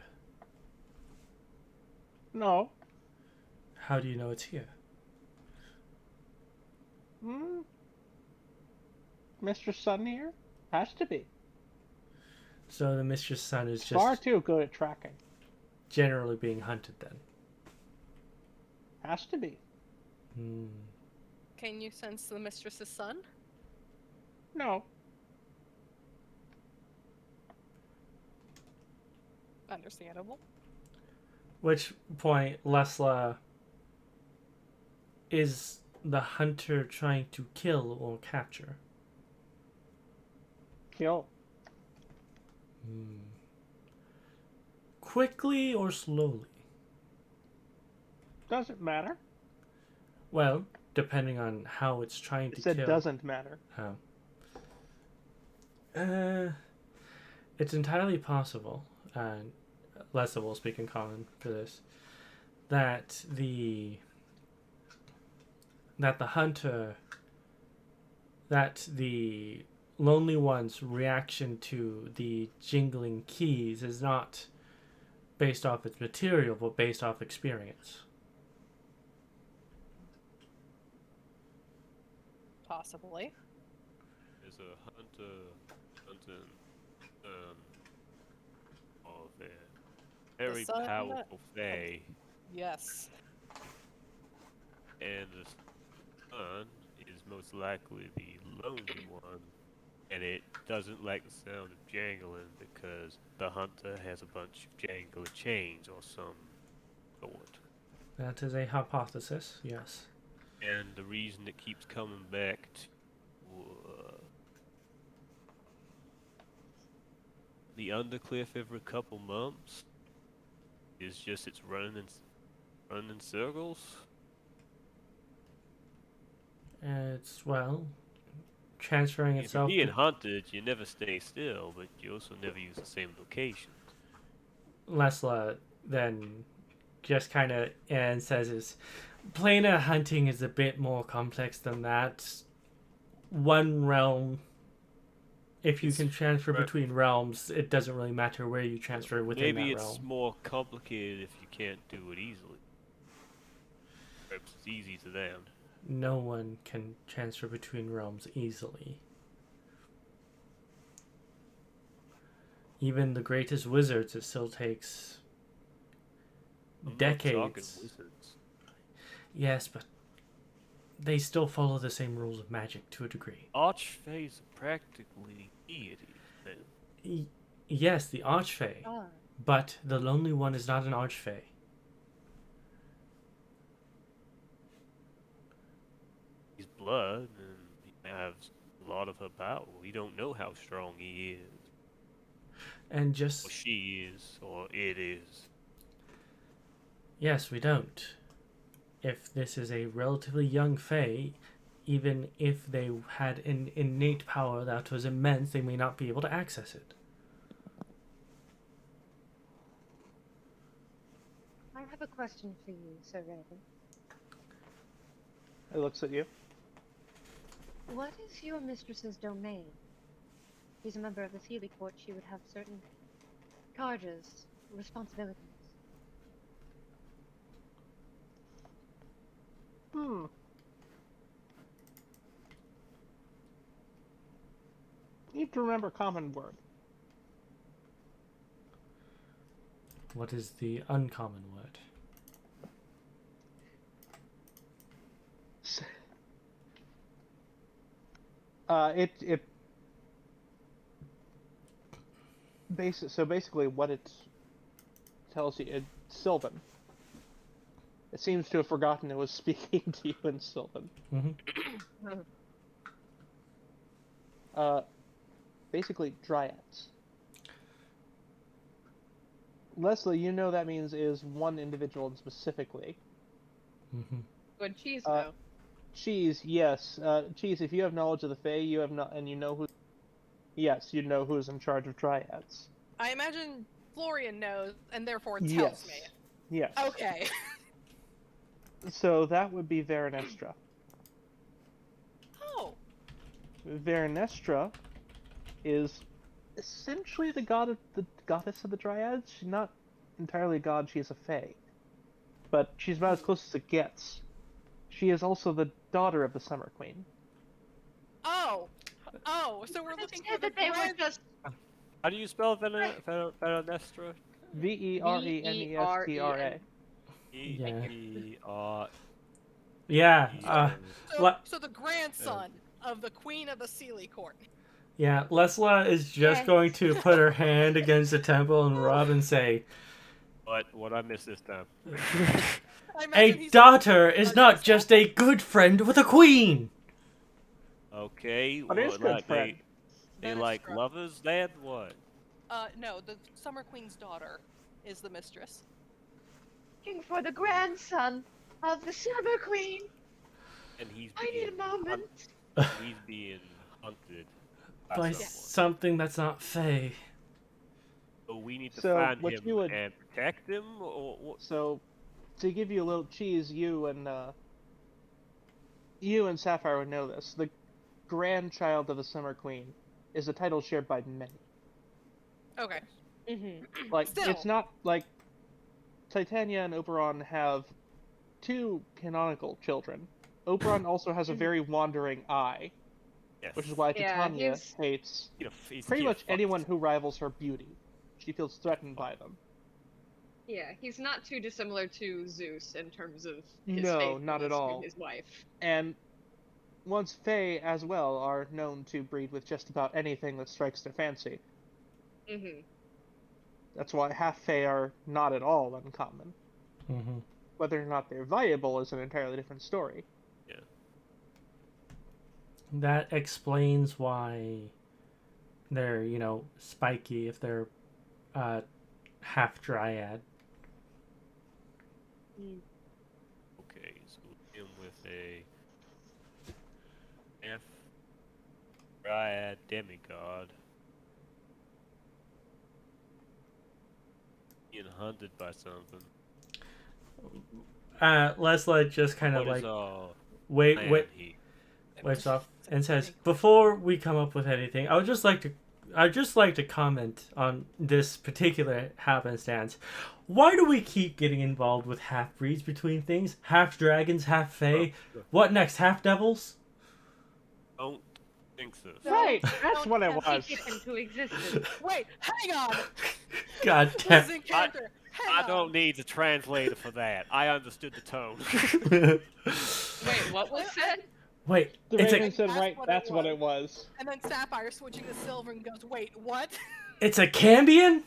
No. How do you know it's here? Mr. Sun here? Has to be. So the mistress' son is just Far too good at tracking. generally being hunted then. Has to be. Can you sense the mistress's son? No. Understandable. Which point, Lessla, is the hunter trying to kill or capture? Kill. Quickly or slowly? Doesn't matter. Well, depending on how it's trying to It said kill. doesn't matter. It's entirely possible, and Lessa will speak in common for this, that the hunter, that the Lonely One's reaction to the jingling keys is not based off its material, but based off experience. Possibly. There's a hunter hunting of a very son- powerful Fae, Yes. and the son is most likely the lonely one, and it doesn't like the sound of jangling because the hunter has a bunch of jangly chains or some sort. That is a hypothesis, yes. And the reason it keeps coming back to the Undercliff every couple months is just it's running in circles. It's, well, transferring If you're itself being to hunted, you never stay still, but you also never use the same location. Lessla, then just kind of and says is planar hunting is a bit more complex than that. One realm, if you can transfer between realms, it doesn't really matter where you transfer within Maybe that it's realm. more complicated if you can't do it easily. Perhaps it's easy to them. No one can transfer between realms easily. Even the greatest wizards, it still takes I'm not talking decades. wizards. Yes, but they still follow the same rules of magic to a degree. Archfays are practically deities, then. Yes, the Archfey, Oh, but the Lonely One is not an Archfey. He's blood, and he has a lot of her power. We don't know how strong he is, And or just, she is, or it is. yes, we don't. If this is a relatively young Fey, even if they had an innate power that was immense, they may not be able to access it. I have a question for you, Sir Raven. It looks at you. What is your mistress's domain? She's a member of the Sealy Court. She would have certain charges, responsibilities. Need to remember common word. What is the uncommon word? So basically what it tells you, it's Sylvan. It seems to have forgotten it was speaking to you in Sylvan. Mm-hmm. Basically dryads. Leslie, you know that means is one individual specifically. Mm-hmm. Good cheese, Uh, though. Cheese, yes. Cheese, if you have knowledge of the Fae, you have not, and you know who. Yes, you know who's in charge of dryads. I imagine Florian knows, and therefore tells Yes. me. Yes. Okay. So that would be Veronestra. Oh. Veronestra is essentially the goddess of the dryads. She's not entirely a god, she's a fae. But she's about as close as it gets. She is also the daughter of the Summer Queen. Oh. Oh, so we're looking for the that they were grand... just How do you spell Veronestra? Verenestra. Yeah. E-E-R... Yeah, So the grandson of the Queen of the Sealy Court. yeah. Lessla is just Yes. going to put her hand against the temple and rub and say, What I missed this time? I imagine "A he's daughter is not just a good friend with a queen." Okay, But it is what, good like friend. they Venestra. like lovers, Dad? What? No, the Summer Queen's daughter is the mistress. looking for the grandson of the Summer Queen. And he's I need a being moment. He's being hunted By by someone. something that's not Fae. So we need to So, find what him you would- and protect him, or what? So, to give you a little cheese, you and Sapphire would know this. The grandchild of the Summer Queen is a title shared by many. Okay. Mm-hmm. Like, Still. it's not like Titania and Oberon have two canonical children. Oberon also has a very wandering eye, Yes. which is why Yeah, Titania he's- hates He's pretty much fucked. anyone who rivals her beauty. She feels threatened by them. Yeah, he's not too dissimilar to Zeus in terms of his No, not at faithfulness to all. his wife. And once Fae as well are known to breed with just about anything that strikes their fancy. Mm-hmm. That's why half Fae are not at all uncommon. Mm-hmm. Whether or not they're viable is an entirely different story. Yeah. That explains why they're, spiky if they're half dryad. Okay, so we'll begin with a F Dryad demigod being hunted by something. Lessla just kind of What is like all wait land heat? wipes off and says, "Before we come up with anything, I'd just like to comment on this particular happenstance. Why do we keep getting involved with half breeds between things? Half dragons, half fae. What next? Half devils?" Don't think so. Right, that's Don't what it attempt was. to kick into existence. Wait, hang on. God This damn. is in character. Hang I on. don't need a translator for that. I understood the tone. Wait, what was said? Wait, The it's Raven a said, That's right, what it that's what was. it was. And then Sapphire switching to silver and goes, wait, what? it's a Cambion?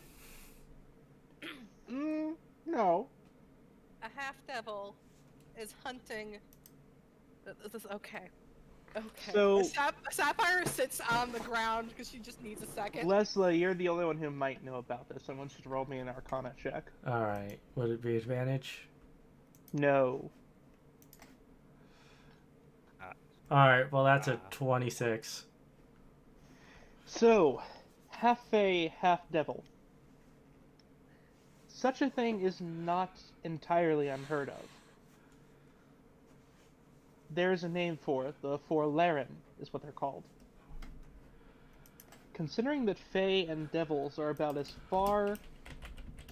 No. A half devil is hunting. Okay. Okay. So- Sapphire sits on the ground because she just needs a second. Lessla, you're the only one who might know about this. I want you to roll me an Arcana check. Alright, would it be advantage? No. Alright, well that's a 26. So, half fae, half devil. Such a thing is not entirely unheard of. There's a name for it. The Forlaren is what they're called. Considering that fae and devils are about as far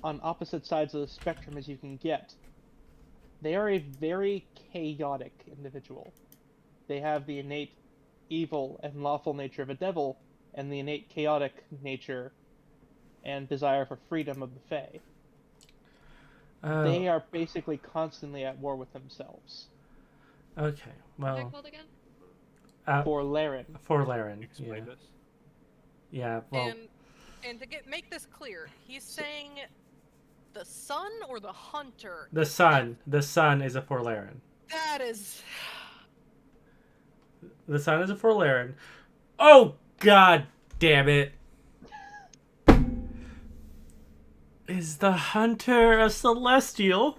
on opposite sides of the spectrum as you can get, they are a very chaotic individual. They have the innate evil and lawful nature of a devil, and the innate chaotic nature and desire for freedom of the fae. They are basically constantly at war with themselves. Okay, What are they well, called again? Forlaren. Forlaren, Explain yeah. this. Yeah, well, And to make this clear, he's saying the sun or the hunter. the sun is a Forlaren. That is. The sun is a Forlaren. Oh, god damn it. Is the hunter a celestial?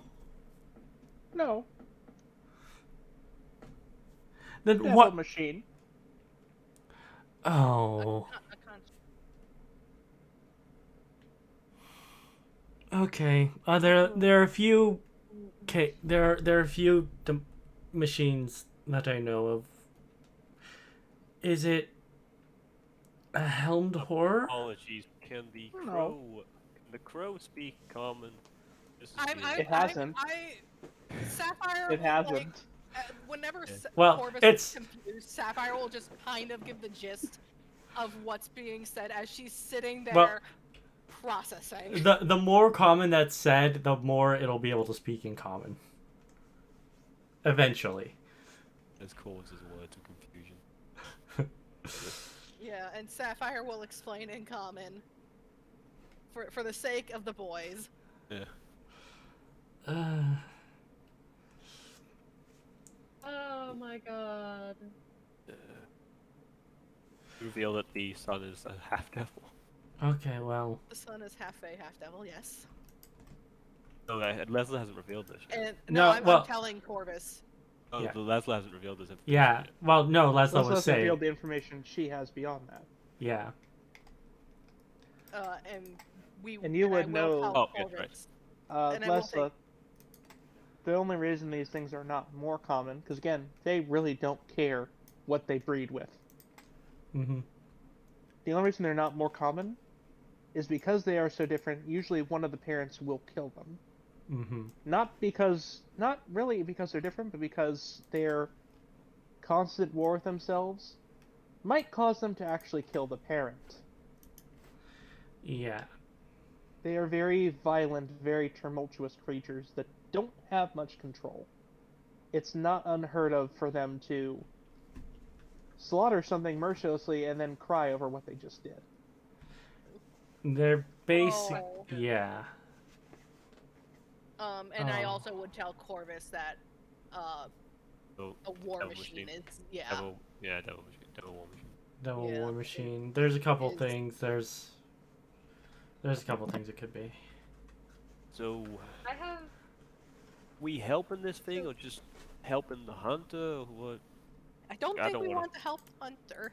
No. Then Devil what? machine. Oh. Okay. There are a few. Okay. There are a few machines that I know of. Is it a helmed horror? Apologies. Can the No. crow speak common? This is I'm, weird. It hasn't. Sapphire. It will, hasn't. Like, whenever Yeah. Well, Corvus it's- is confused, Sapphire will just kind of give the gist of what's being said as she's sitting there Well, processing. The more common that's said, the more it'll be able to speak in common. Eventually. This causes words of confusion. Yeah, and Sapphire will explain in common for the sake of the boys. Yeah. Oh my god. Reveal that the sun is a half devil. Okay, well. The sun is half fae, half devil. Yes. No, Lessla hasn't revealed this. And No, I'm well- telling Corvus. Oh, Yeah. Lessla hasn't revealed this information Yeah. yet. Well, no, Lessla Let's was not saying. reveal the information she has beyond that. Yeah. And we. And you I would will know- tell Oh, yeah, Corvus. right. And I will Lessla, the only reason these things are not more common, because again, they really don't care what they breed with. Mm-hmm. The only reason they're not more common is because they are so different, usually one of the parents will kill them. Mm-hmm. Not really because they're different, but because their constant war with themselves might cause them to actually kill the parent. Yeah. They are very violent, very tumultuous creatures that don't have much control. It's not unheard of for them to slaughter something mercilessly and then cry over what they just did. They're basic. Oh. Yeah. And I Oh. also would tell Corvus that So, a war Devil machine machine. is Devil machine. Devil war machine. Devil Yeah, War it Machine. There's a couple is. things. There's a couple things it could be. So, I have. we helping this thing So- or just helping the hunter or what? I don't I think don't we wanna- want to help Hunter.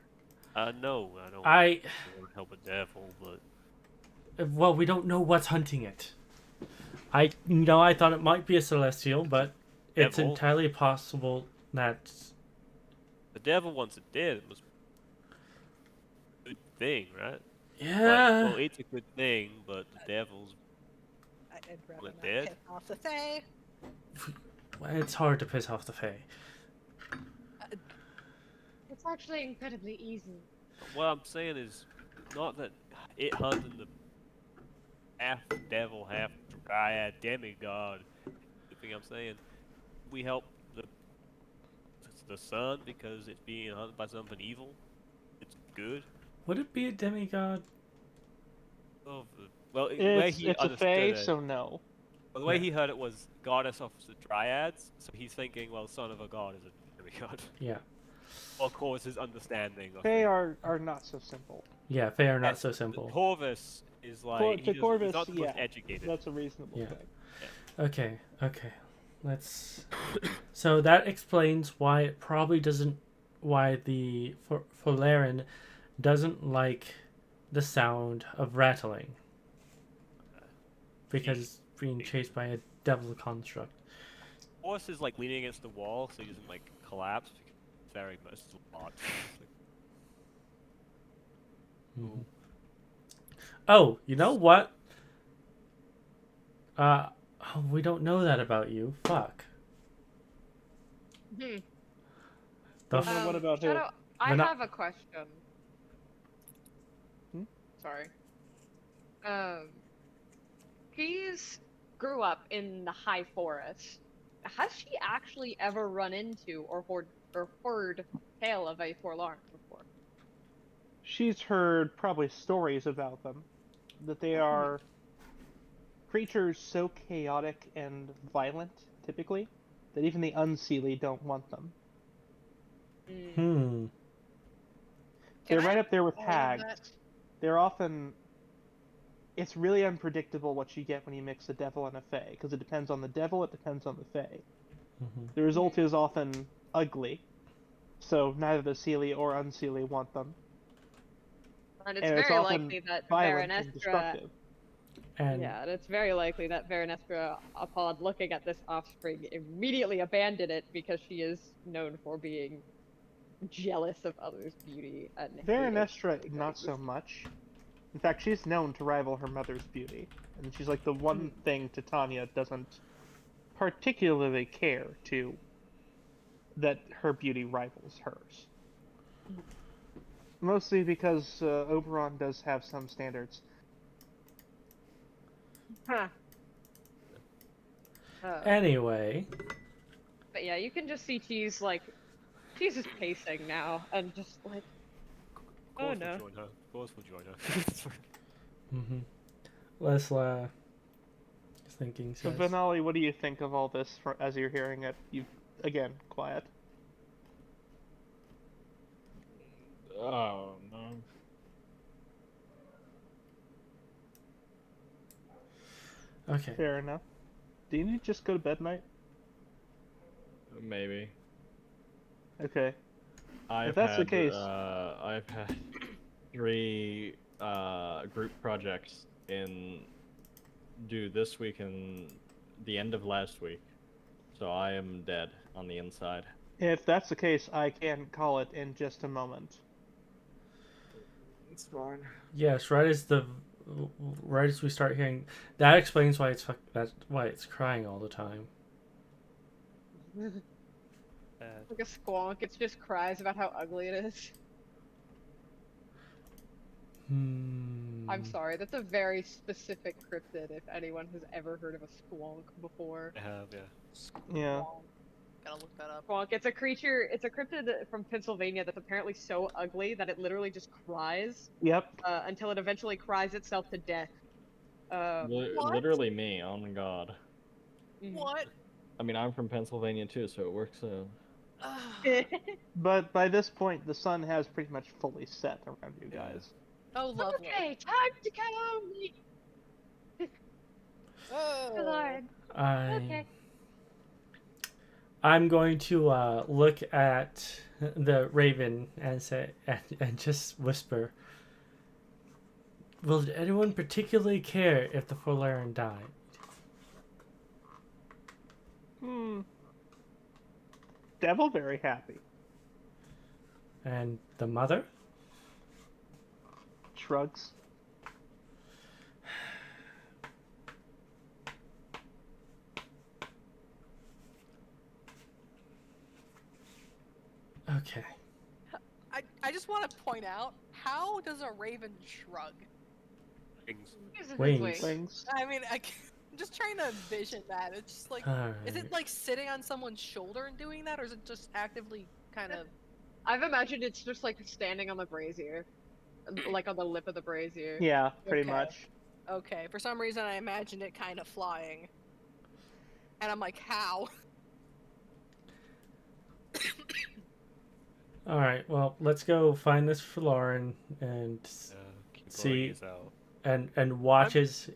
No, I don't I want to help a devil, but well, we don't know what's hunting it. I thought it might be a celestial, but it's Devil? entirely possible that the devil wants it dead. It must be a good thing, right? yeah. Well, it's a good thing, but the devil's I'd rather Well, it not did. piss off the Fae. It's hard to piss off the Fae. It's actually incredibly easy. what I'm saying is not that it hunting the half devil, half dryad demigod. The thing I'm saying, we help the sun because it's being hunted by something evil. It's good. Would it be a demigod? Well, the way It's he a understood fae, it, so no. well, the way Yeah. he heard it was goddess of the dryads, so he's thinking, well, son of a god is a demigod. Yeah. Of course, his understanding of Fae it. are not so simple. Yeah, Fae are not And so simple. Corvus is like To he's Corvus, not the most yeah, educated. That's a reasonable Yeah. thing. Okay. Let's. So that explains why it probably doesn't. Why the Folaren doesn't like the sound of rattling. Because it's being chased by a devil construct. Horse is like leaning against the wall, so he doesn't like collapse. It's very much a lot. Mhm. Oh, you know what? We don't know that about you. Fuck. Hmm. The What about who? Shadow, I Vena- have a question. Hmm? Sorry. She's grew up in the high forest. Has she actually ever run into or heard tale of a forlorn before? She's heard probably stories about them. That they are creatures so chaotic and violent, typically, that even the unseelie don't want them. Hmm. They're Can I right up there with believe hags. that? They're often. It's really unpredictable what you get when you mix a devil and a fae, because it depends on the devil, it depends on the fae. Mhm. The result is often ugly, so neither the seelie or unseelie want them. And it's And it's very often likely that violent and Veronestra. destructive. And Yeah, and it's very likely that Veronestra, upon looking at this offspring, immediately abandoned it because she is known for being jealous of others' beauty and hated Veronestra, everybody not who's- so much. In fact, she's known to rival her mother's beauty, and she's like the one thing Titania doesn't particularly care to that her beauty rivals hers. Mostly because Oberon does have some standards. Huh. anyway, But yeah, you can just see Cheese like she's just pacing now and just like Of course no. we'll join her. Of course we'll join her. Lessla is thinking. So, Says, Venali, what do you think of all this as you're hearing it? You again, quiet. Oh no. okay. Fair enough. Do you need to just go to bed, mate? Maybe. Okay. I've that's the had, case- I've had 3 group projects due this week and the end of last week, so I am dead on the inside. If that's the case, I can call it in just a moment. It's fine. Yes, right as we start hearing that explains why that's why it's crying all the time. Like a squonk, it just cries about how ugly it is. I'm sorry, that's a very specific cryptid if anyone has ever heard of a squonk before. I have, yeah. Yeah. Gotta look that up. Squonk, it's a cryptid from Pennsylvania that's apparently so ugly that it literally just cries Yep. until it eventually cries itself to death. Literally me, oh my god. What? I mean, I'm from Pennsylvania too, so it works. But by this point, the sun has pretty much fully set around you Yeah. guys. Oh, lovely. Okay, time to go home. Oh. Lord. Okay. I'm going to look at the raven and say and just whisper. Will anyone particularly care if the Forlaren died? Devil very happy. And the mother? Shrugs. Okay. I just want to point out, how does a raven shrug? Wings. Here's a Wings. good way. Wings. I mean, I'm just trying to envision that. It's just like, is it like sitting on someone's shoulder and doing that, or is it just actively kind of? I've imagined it's just like standing on the brazier, like on the lip of the brazier. Yeah, pretty Okay. much. Okay, for some reason I imagined it kind of flying. And I'm like, how? All right. Well, let's go find this Forlaren and Keep See- this out. and watch as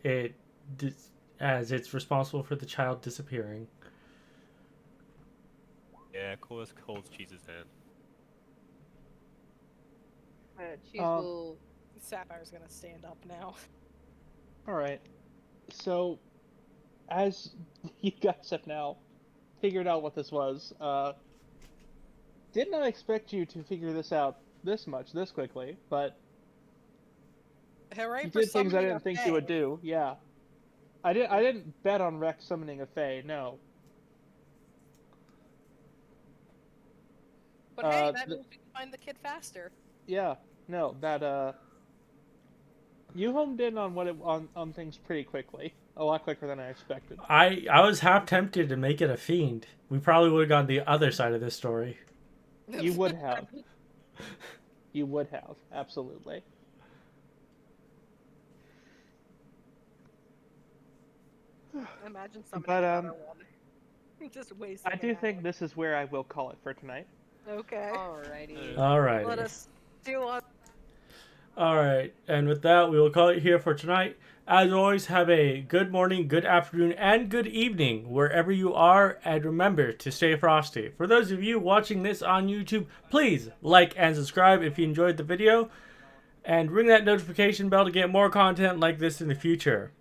as it's responsible for the child disappearing. Yeah, Corvus holds Cheese's hand. Cheese Um, will. Sapphire's gonna stand up now. Alright. So, as you guys have now figured out what this was, did not expect you to figure this out this quickly, but Hooray you for did things I summoning didn't a think you would fae. do, yeah. I didn't bet on Rex summoning a Fae, no. But hey, that the- means we can find the kid faster. Yeah, no, that, you homed in on on things pretty quickly. A lot quicker than I expected. I was half tempted to make it a fiend. We probably would have gone the other side of this story. You would have. You would have, absolutely. Imagine summoning But, another one. Just wasting I do an think hour. this is where I will call it for tonight. Okay. Alrighty. All right. Let us do on. All right. And with that, we will call it here for tonight. As always, have a good morning, good afternoon, and good evening wherever you are. And remember to stay frosty. For those of you watching this on YouTube, please like and subscribe if you enjoyed the video. And ring that notification bell to get more content like this in the future.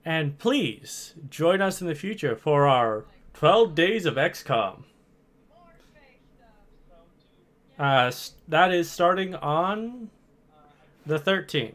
And please join us in the future for our 12 Days of XCOM. That is starting on the 13th.